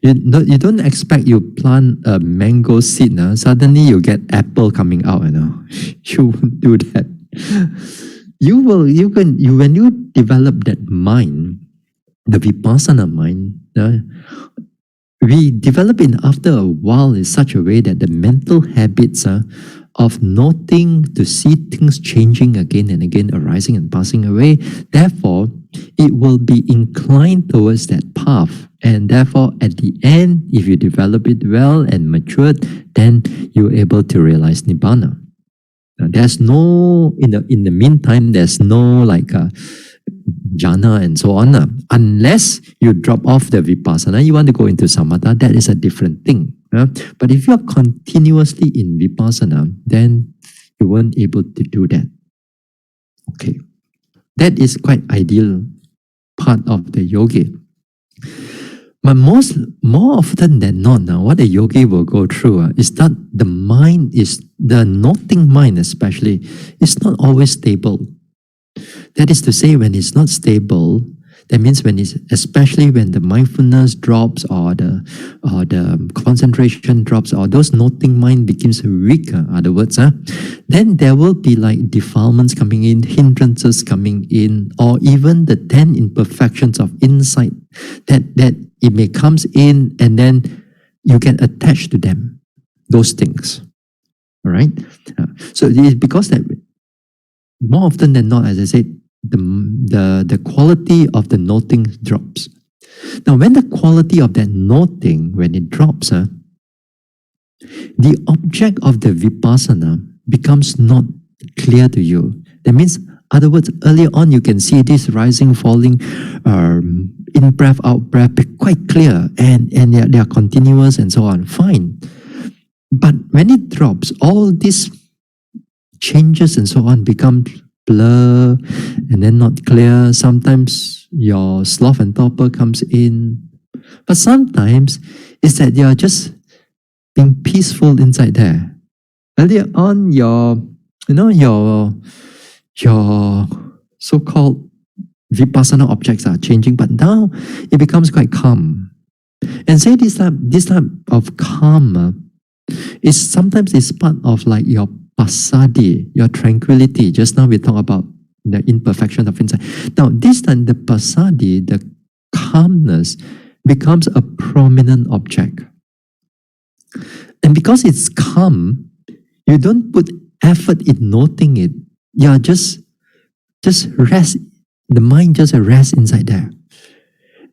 You don't expect you plant a mango seed, suddenly you get apple coming out, You won't do that. When you develop that mind, the vipassana mind, we develop it after a while in such a way that the mental habits of noting to see things changing again and again, arising and passing away, therefore, it will be inclined towards that path. And therefore, at the end, if you develop it well and matured, then you're able to realize Nibbana. Now, there's no, in the meantime, there's no like jhana and so on. Unless you drop off the vipassana, you want to go into samatha, that is a different thing. But if you're continuously in vipassana, then you weren't able to do that. Okay. That is quite ideal part of the yogi. But more often than not, what a yogi will go through is that the noting mind especially, is not always stable. That is to say, when it's not stable, that means especially when the mindfulness drops or the concentration drops or those noting mind becomes weak, other words, then there will be like defilements coming in, hindrances coming in, or even the 10 imperfections of insight that it may comes in, and then you can attach to them, those things. All right? So it is because that more often than not, as I said, the quality of the noting drops. Now, when the quality of that noting, when it drops, the object of the vipassana becomes not clear to you. That means Other words, earlier on you can see this rising, falling, in breath, out breath, quite clear, and they are continuous and so on. Fine. But when it drops, all these changes and so on become blur and then not clear. Sometimes your sloth and torpor comes in. But sometimes it's that you're just being peaceful inside there. Earlier on, your so-called vipassana objects are changing, but now it becomes quite calm. And say this type of calm is sometimes it's part of like your passaddhi, your tranquility. Just now we talked about the imperfection of insight. Now this time the passaddhi, the calmness, becomes a prominent object. And because it's calm, you don't put effort in noting it. You're just rest. The mind just rests inside there.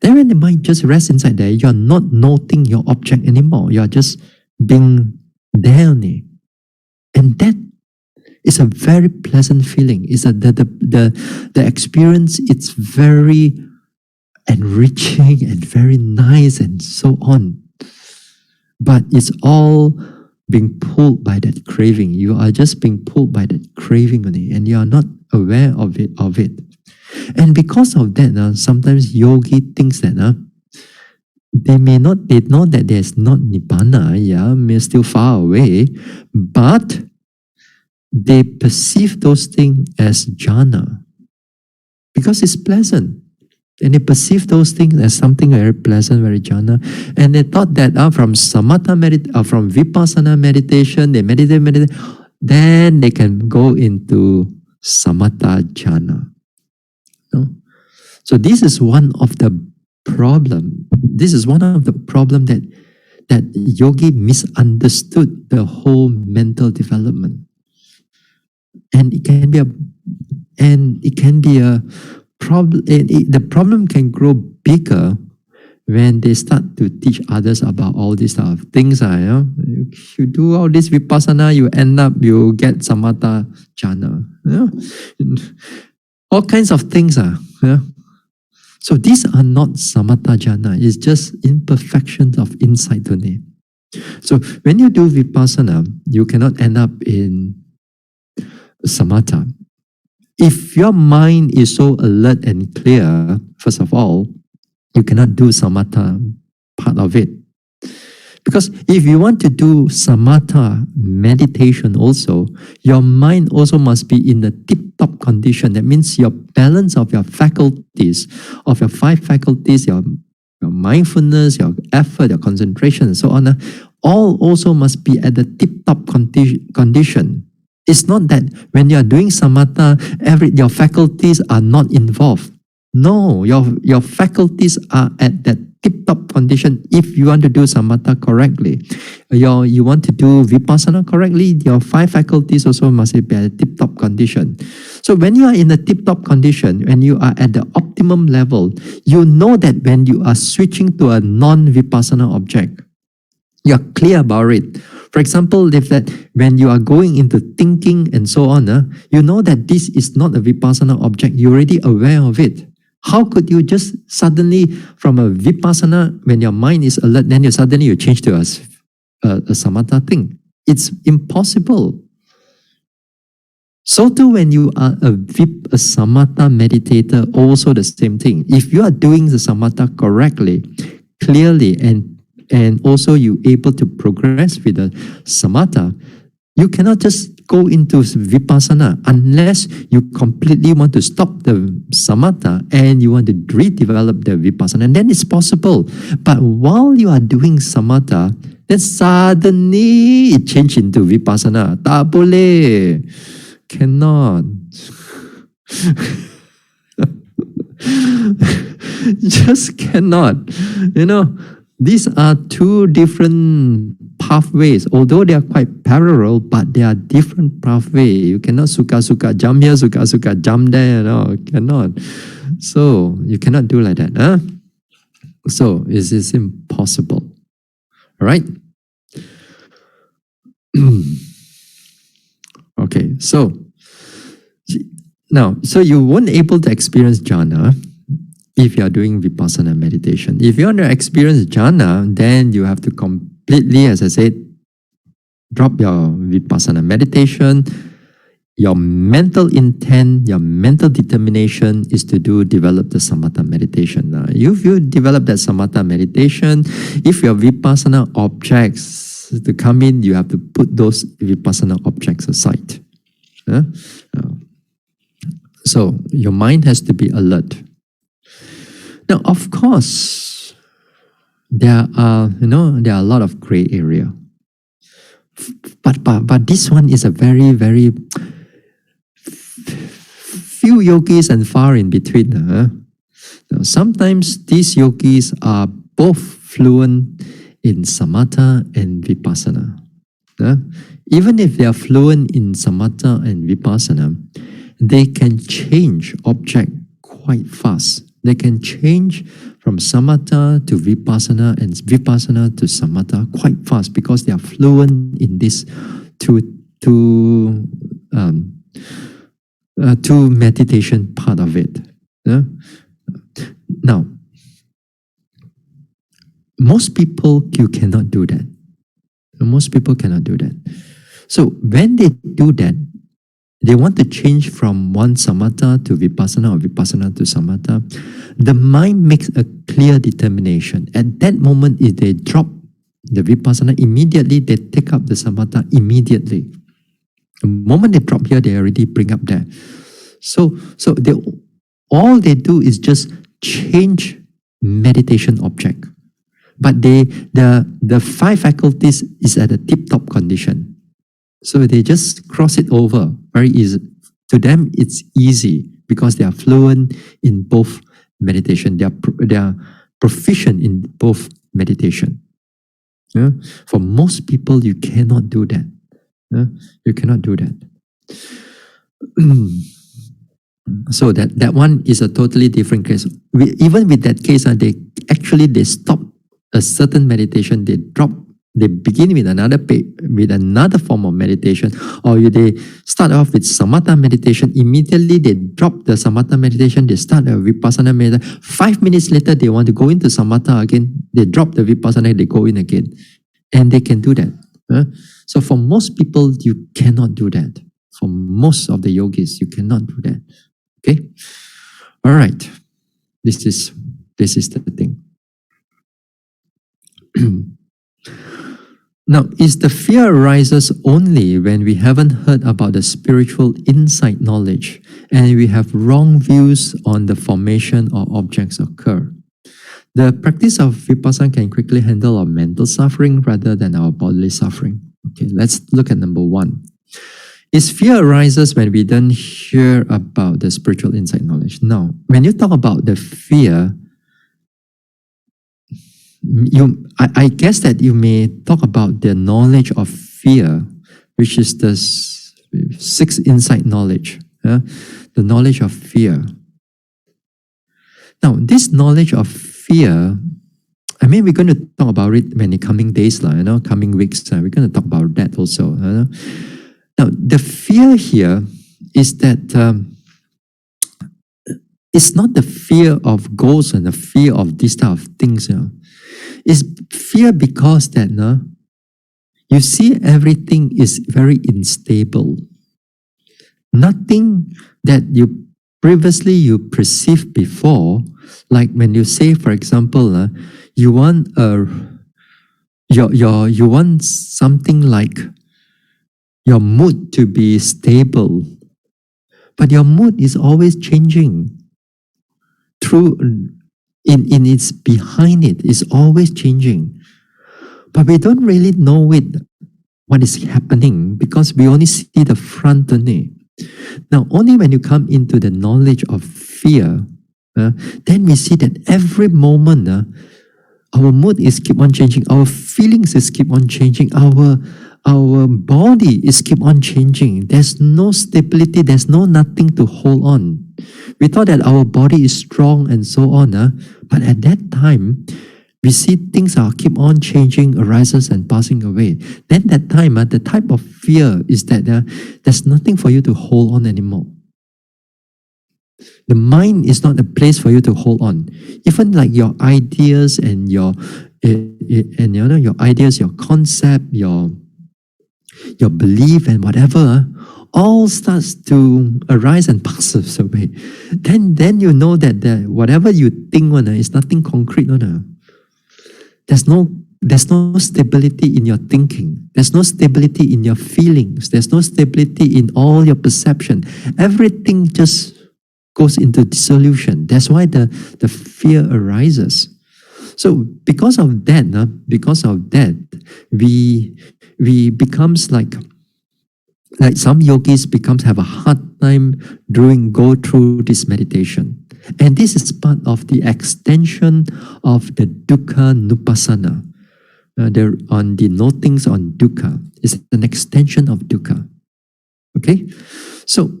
Then when the mind just rests inside there, you're not noting your object anymore. You're just being there only. And that is a very pleasant feeling. It's the experience, it's very enriching and very nice and so on. But it's all being pulled by that craving. You are just being pulled by that craving only, and you are not aware of it. And because of that, sometimes yogi thinks that they know that there's not nibbana, may still far away, but they perceive those things as jhana because it's pleasant. And they perceive those things as something very pleasant, very jhana. And they thought that from from vipassana meditation, they meditate, then they can go into samatha jhana. No? So this is one of the problem. This is one of the problem that yogi misunderstood the whole mental development. And it can be a problem. The problem can grow bigger when they start to teach others about all these stuff. Things you do all this vipassana, you get samatha jhana. All kinds of things So these are not samatha jhana. It's just imperfections of insight only. So when you do vipassana, you cannot end up in samatha. If your mind is so alert and clear, first of all, you cannot do samatha part of it. Because if you want to do samatha meditation also, your mind also must be in the tip-top condition. That means your balance of your faculties, of your 5 faculties, your mindfulness, your effort, your concentration, and so on, all also must be at the tip-top condition. It's not that when you are doing samatha, your faculties are not involved. No, your faculties are at that tip-top condition if you want to do samatha correctly. You want to do vipassana correctly, your 5 faculties also must be at a tip-top condition. So when you are in a tip-top condition, when you are at the optimum level, you know that when you are switching to a non-vipassana object, you are clear about it. For example, if that when you are going into thinking and so on, you know that this is not a vipassana object, you're already aware of it. How could you just suddenly from a vipassana, when your mind is alert, then you change to a samatha thing? It's impossible. So too when you are a samatha meditator, also the same thing. If you are doing the samatha correctly, clearly, and also you able to progress with the samatha, you cannot just go into vipassana unless you completely want to stop the samatha and you want to redevelop the vipassana. And then it's possible. But while you are doing samatha, then suddenly it changes into vipassana. Tak boleh. Cannot. Just cannot. These are 2 different pathways. Although they are quite parallel, but they are different pathways. You cannot suka-suka jump here, suka-suka jump there. Cannot. So you cannot do like that. So it is impossible. All right? Okay, so Now, so you won't able to experience jhana if you are doing vipassana meditation. If you want to experience jhana, then you have to completely, as I said, drop your vipassana meditation. Your mental intent, your mental determination is to develop the samatha meditation. Now, if you develop that samatha meditation, if your vipassana objects to come in, you have to put those vipassana objects aside. So your mind has to be alert. Now, of course, there are a lot of gray area. But this one is a very, very few yogis and far in between. Now, sometimes these yogis are both fluent in samatha and vipassana. Even if they are fluent in samatha and vipassana, they can change object quite fast. They can change from samatha to vipassana and vipassana to samatha quite fast because they are fluent in this two meditation part of it. Now, most people, you cannot do that. Most people cannot do that. So when they do that, they want to change from one samatha to vipassana or vipassana to samatha. The mind makes a clear determination. At that moment, if they drop the vipassana, immediately they take up the samatha immediately. The moment they drop here, they already bring up there. So all they do is just change meditation object. But the five faculties is at a tip-top condition. So they just cross it over very easy. To them, it's easy because they are fluent in both meditation. They are proficient in both meditation. For most people, you cannot do that. You cannot do that. So that one is a totally different case. Even with that case, they stop a certain meditation. They begin with another form of meditation, or they start off with samatha meditation. Immediately they drop the samatha meditation. They start a vipassana meditation. 5 minutes later, they want to go into samatha again. They drop the vipassana. They go in again, and they can do that. So for most people, you cannot do that. For most of the yogis, you cannot do that. Okay, all right. This is the thing. Now, is the fear arises only when we haven't heard about the spiritual insight knowledge and we have wrong views on the formation or objects occur? The practice of vipassana can quickly handle our mental suffering rather than our bodily suffering. Okay, let's look at number 1. Is fear arises when we don't hear about the spiritual insight knowledge? Now, when you talk about the fear, I guess that you may talk about the knowledge of fear, which is the 6th insight knowledge, the knowledge of fear. Now, this knowledge of fear, we're going to talk about it in the coming days, coming weeks. We're going to talk about that also. Now, the fear here is that it's not the fear of ghosts and the fear of this type of things. It's fear because that you see everything is very unstable. Nothing that you previously perceived before, like when you say, for example, you want you want something like your mood to be stable, but your mood is always changing. In its behind it is always changing, but we don't really know what is happening because we only see the front only. Now, only when you come into the knowledge of fear, then we see that every moment our mood is keep on changing, our feelings is keep on changing, our body is keep on changing. There's no stability, there's nothing to hold on. We thought that our body is strong and so on, but at that time, we see things are keep on changing, arises and passing away. Then that time, the type of fear is that there's nothing for you to hold on anymore. The mind is not a place for you to hold on. Even like your ideas and your your ideas, your concept, your belief and whatever, all starts to arise and passes away. Then you know that whatever you think is nothing concrete. There's no stability in your thinking. There's no stability in your feelings. There's no stability in all your perception. Everything just goes into dissolution. That's why the fear arises. So because of that, we becomes like some yogis have a hard time go through this meditation. And this is part of the extension of the dukkha nupassana. There on the notings on dukkha is an extension of dukkha. Okay, so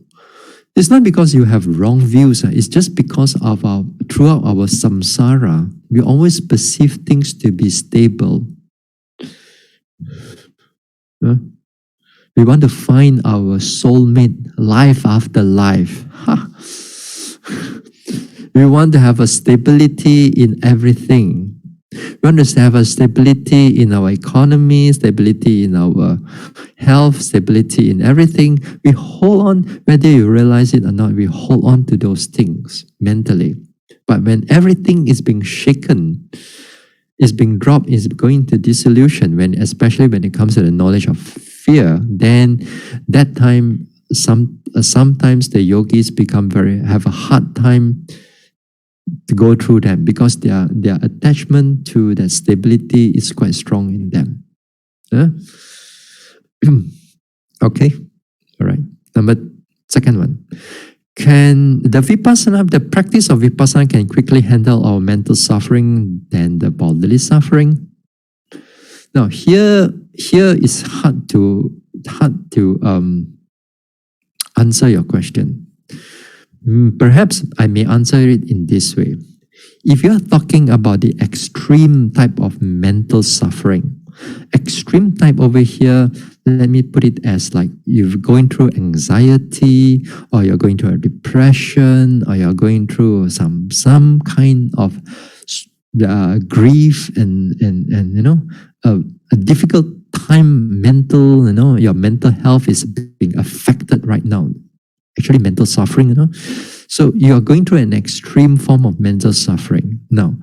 it's not because you have wrong views. It's just because of throughout our samsara, we always perceive things to be stable. We want to find our soulmate life after life. We want to have a stability in everything. We want to have a stability in our economy, stability in our health, stability in everything. We hold on, whether you realize it or not, we hold on to those things mentally. But when everything is being shaken, is being dropped, is going to dissolution, especially when it comes to the knowledge of fear, then that time, sometimes the yogis have a hard time to go through that because their attachment to that stability is quite strong in them. Okay, all right. Second one. Can the practice of vipassana can quickly handle our mental suffering than the bodily suffering? Now here is hard to answer your question. Perhaps I may answer it in this way. If you are talking about the extreme type of mental suffering, extreme type over here, let me put it as like you're going through anxiety, or you're going through a depression, or you're going through some kind of grief and a difficult time, your mental health is being affected right now. Actually, mental suffering, So you are going through an extreme form of mental suffering. Now,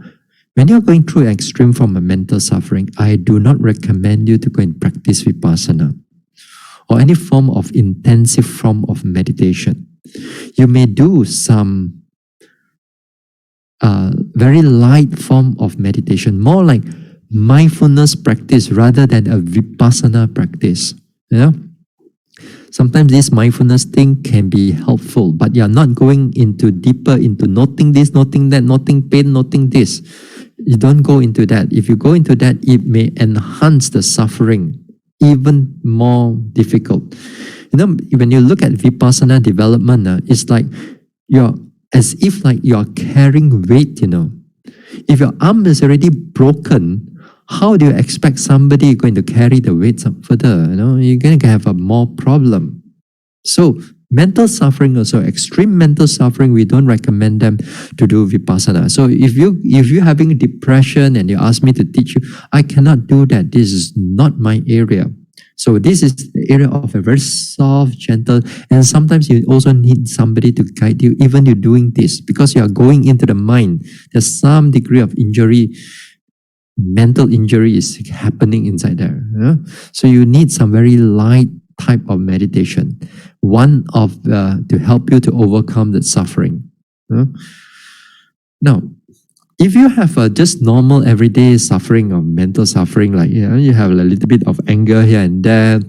when you're going through an extreme form of mental suffering, I do not recommend you to go and practice vipassana or any form of intensive form of meditation. You may do some very light form of meditation, more like mindfulness practice rather than a vipassana practice. Sometimes this mindfulness thing can be helpful, but you're not going deeper into noting this, noting that, noting pain, noting this. You don't go into that. If you go into that, it may enhance the suffering even more difficult. When you look at vipassana development, it's like as if you're carrying weight. If your arm is already broken, how do you expect somebody going to carry the weight further? You're going to have a more problem. So mental suffering also, extreme mental suffering, we don't recommend them to do vipassana. So if you're having depression and you ask me to teach you, I cannot do that. This is not my area. So this is the area of a very soft, gentle, and sometimes you also need somebody to guide you, even you're doing this, because you are going into the mind. There's some degree of injury. Mental injury is happening inside there. So you need some very light type of meditation, to help you to overcome the suffering. Now, if you have just normal everyday suffering or mental suffering, like you have a little bit of anger here and there,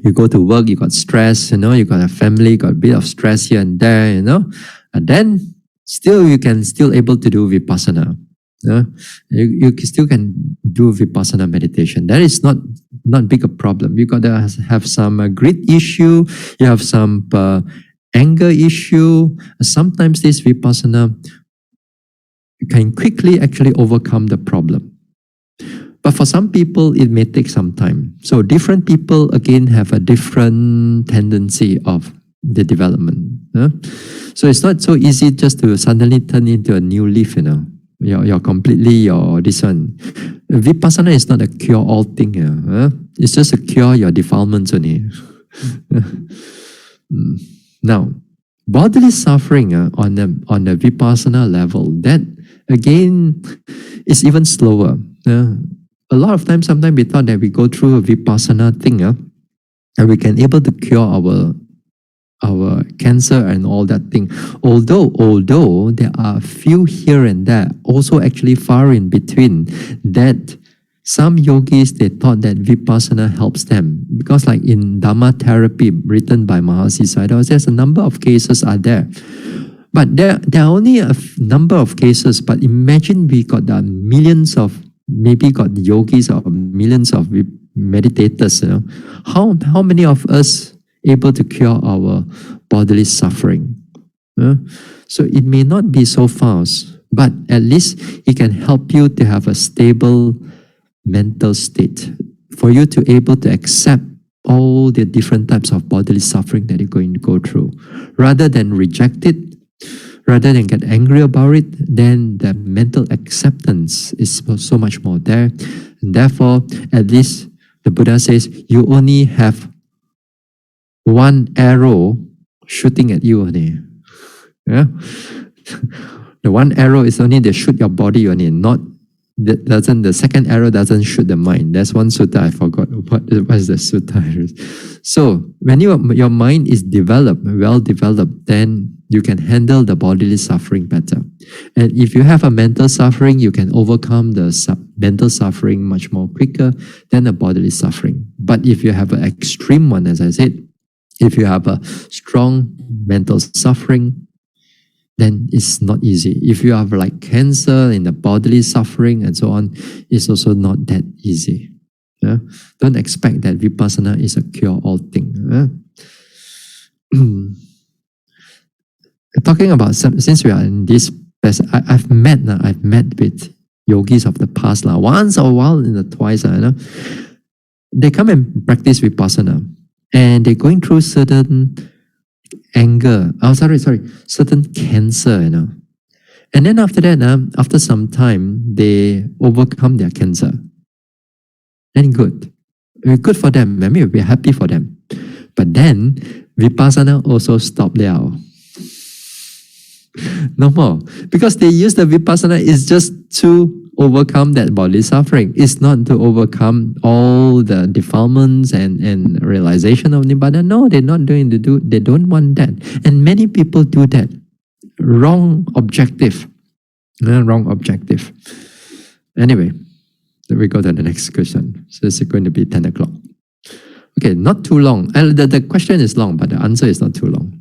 you go to work, you got stress, you got a family, got a bit of stress here and there, and then still you can able to do vipassana. You still can do vipassana meditation. That is not big a problem. You got to have some greed issue. You have some anger issue. Sometimes this vipassana can quickly actually overcome the problem. But for some people, it may take some time. So different people, again, have a different tendency of the development. Huh? So it's not so easy just to suddenly turn into a new leaf, You're completely this one. Vipassana is not a cure-all thing. It's just a cure your defilements only. Now, bodily suffering on the Vipassana level, that again is even slower. A lot of times, sometimes we thought that we go through a Vipassana thing, and we can able to cure our cancer and all that thing. Although there are a few here and there, also actually far in between, that some yogis, they thought that Vipassana helps them. Because like in Dhamma therapy written by Mahasi Sayadaw, there's a number of cases are there. But there are only a number of cases, but imagine we got millions of, maybe got yogis or millions of meditators. How many of us able to cure our bodily suffering? So it may not be so fast, but at least it can help you to have a stable mental state, for you to able to accept all the different types of bodily suffering that you're going to go through. Rather than reject it, rather than get angry about it, then the mental acceptance is so much more there. And therefore, at least the Buddha says, you only have one arrow shooting at you only. Yeah? The one arrow is only to shoot your body only, not the second arrow doesn't shoot the mind. There's one sutta, I forgot what is the sutta. So when your mind is well developed, then you can handle the bodily suffering better. And if you have a mental suffering, you can overcome the mental suffering much more quicker than the bodily suffering. But if you have an extreme one, as I said, if you have a strong mental suffering, then it's not easy. If you have like cancer in the bodily suffering and so on, it's also not that easy. Yeah? Don't expect that Vipassana is a cure-all thing. Talking about, since we are in this, I've met with yogis of the past, once or a while, twice. They come and practice Vipassana, and they're going through certain certain cancer, And then after that, after some time, they overcome their cancer. And good. Good for them. I mean, we're happy for them. But then, Vipassana also stopped there. No more. Because they use the Vipassana is just to overcome that bodily suffering. It's not to overcome all the defilements and realization of Nibbana. No, they're not they don't want that. And many people do that. Wrong objective. Wrong objective. Anyway, then we go to the next question. So it's going to be 10 o'clock. Okay, not too long. The question is long, but the answer is not too long.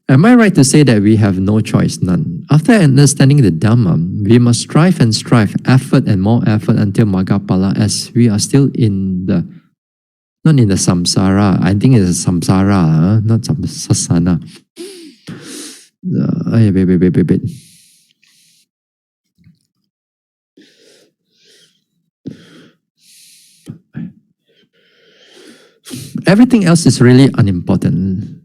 Am I right to say that we have no choice? None. After understanding the Dhamma, we must strive, effort and more effort until Maggapala, as we are still not in the samsara. I think it's a samsara, not sasana. Wait. Everything else is really unimportant.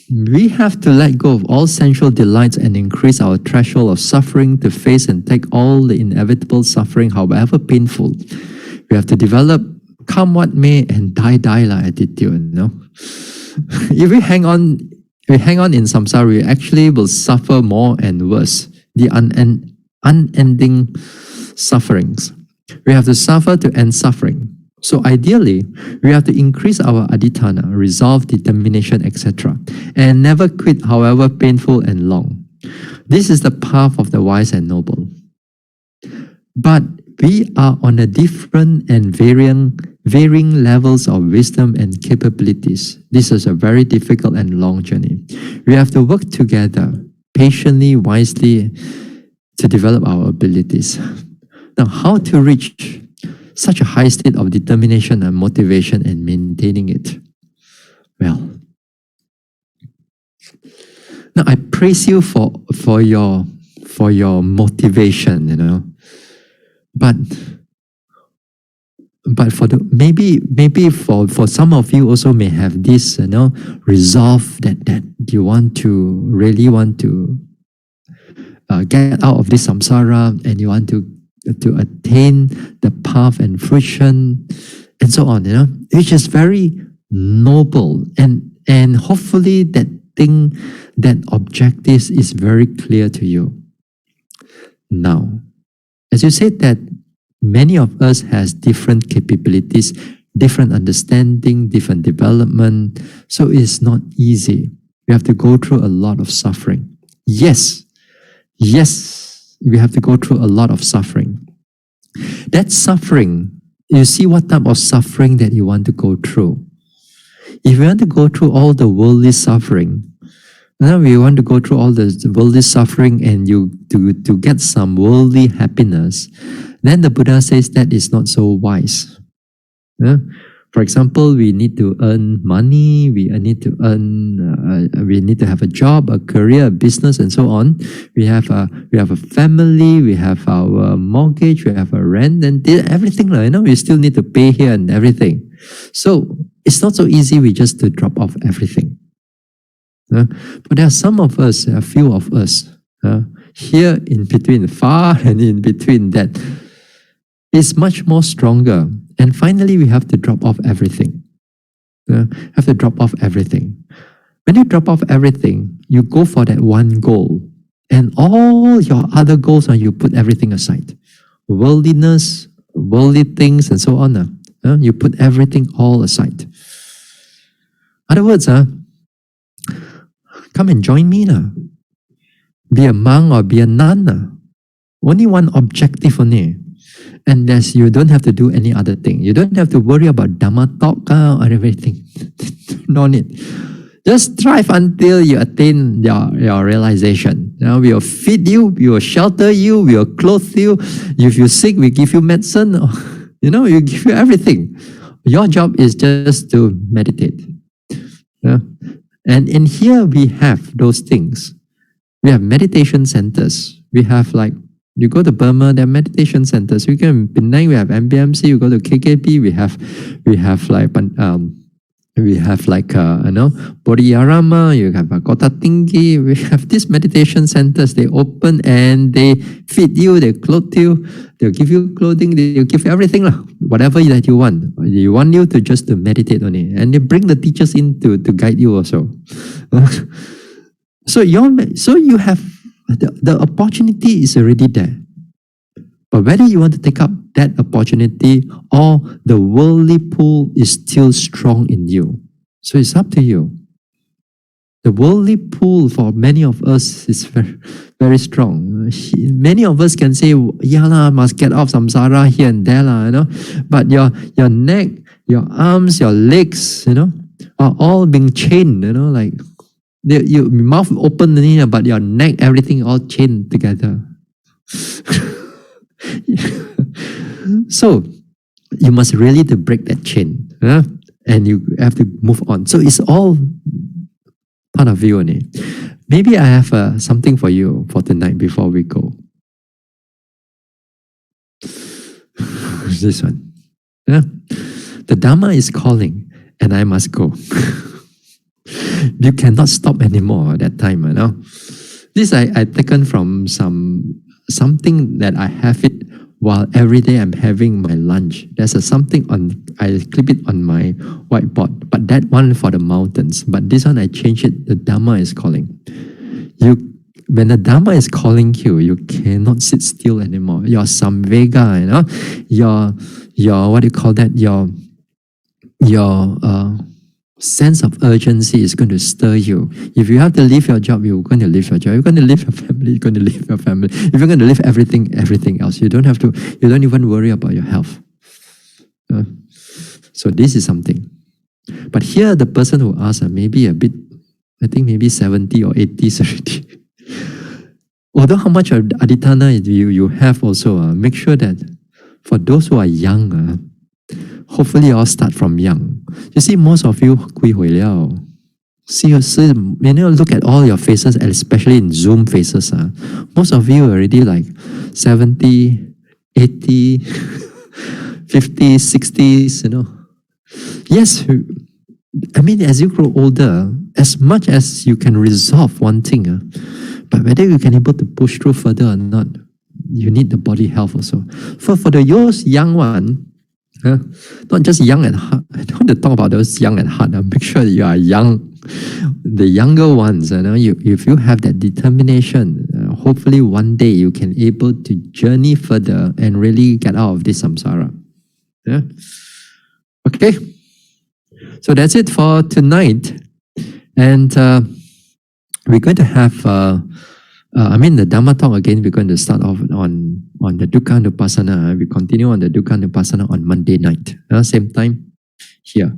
We have to let go of all sensual delights and increase our threshold of suffering to face and take all the inevitable suffering, however painful. We have to develop come what may and die attitude. If we hang on in samsara, we actually will suffer more and worse. The unending sufferings. We have to suffer to end suffering. So ideally, we have to increase our adhitthana, resolve, determination, etc. and never quit, however painful and long. This is the path of the wise and noble. But we are on a different and varying levels of wisdom and capabilities. This is a very difficult and long journey. We have to work together, patiently, wisely, to develop our abilities. Now, how to reach such a high state of determination and motivation and maintaining it? Well, now I praise you for your motivation, but but for the maybe for some of you also may have this resolve that you really want to get out of this samsara, and you want to attain the path and fruition and so on, which is very noble, and hopefully that thing, that objective is very clear to you. Now, as you said that many of us has different capabilities, different understanding, different development, so it's not easy. We have to go through a lot of suffering. Yes, we have to go through a lot of suffering. That suffering, you see what type of suffering that you want to go through. If you want to go through all the worldly suffering, we want to go through all the worldly suffering and you to get some worldly happiness, then the Buddha says that is not so wise. For example, we need to earn money, we need to have a job, a career, a business, and so on. We have a family, we have our mortgage, we have a rent, and everything. We still need to pay here and everything. So it's not so easy. We just to drop off everything. But there are some of us, a few of us, here in between, far and in between, that is much more stronger. And finally, we have to drop off everything. Have to drop off everything. When you drop off everything, you go for that one goal. And all your other goals, you put everything aside. Worldliness, worldly things, and so on. You put everything all aside. In other words, come and join me. Be a monk or be a nun. Only one objective only. And you don't have to do any other thing. You don't have to worry about Dhamma talk or everything. No need. Just strive until you attain your realization. We will feed you, we will shelter you, we will clothe you. If you're sick, we give you medicine. We give you everything. Your job is just to meditate. And in here we have those things. We have meditation centers. We have you go to Burma, there are meditation centers. You go in Penang, we have MBMC. You go to KKP, we have Panditarama, you have Kota Tinggi. We have these meditation centers. They open and they feed you, they clothe you, they'll give you clothing, they'll give you everything, whatever that you want. You want you to just to meditate on it. And they bring the teachers in to guide you also. So you have the opportunity is already there. But whether you want to take up that opportunity or the worldly pull is still strong in you. So it's up to you. The worldly pull for many of us is very, very strong. Many of us can say, must get off samsara here and there, But your neck, your arms, your legs, are all being chained, your mouth open, but your neck, everything all chained together. So you must really to break that chain, and you have to move on. So it's all part of you only. Maybe I have something for you for tonight before we go. This one. The Dhamma is calling and I must go. You cannot stop anymore at that time. This I taken from something that I have it while every day I'm having my lunch. There's something I clip it on my whiteboard, but that one for the mountains. But this one I change it, the Dhamma is calling. When the Dhamma is calling you, you cannot sit still anymore. Your samvega, your what do you call that? Your sense of urgency is going to stir you. If you have to leave your job, you're going to leave your job. You're going to leave your family, you're going to leave your family. If you're going to leave everything else, you don't even worry about your health. So this is something. But here the person who asked maybe a bit, I think maybe 70 or 80s already. Although how much of aditana you have also, make sure that for those who are young, hopefully all start from young. You see, most of you kui hui liao. See, look at all your faces, especially in Zoom faces. Most of you already 70, 80. 50s, 60s, Yes, I mean, as you grow older, as much as you can resolve one thing, but whether you can able to push through further or not, you need the body health also. For those young one, not just young at heart. I don't want to talk about those young at heart. Make sure that you are young. The younger ones, if you have that determination, hopefully one day you can able to journey further and really get out of this samsara. Yeah. Okay. So that's it for tonight. And we're going to have, the Dhamma talk again, we're going to start off on the Dukkha Nupassana. We continue on the Dukkha Nupassana on Monday night. Same time here.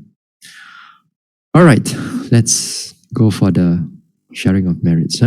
All right, let's go for the sharing of merits.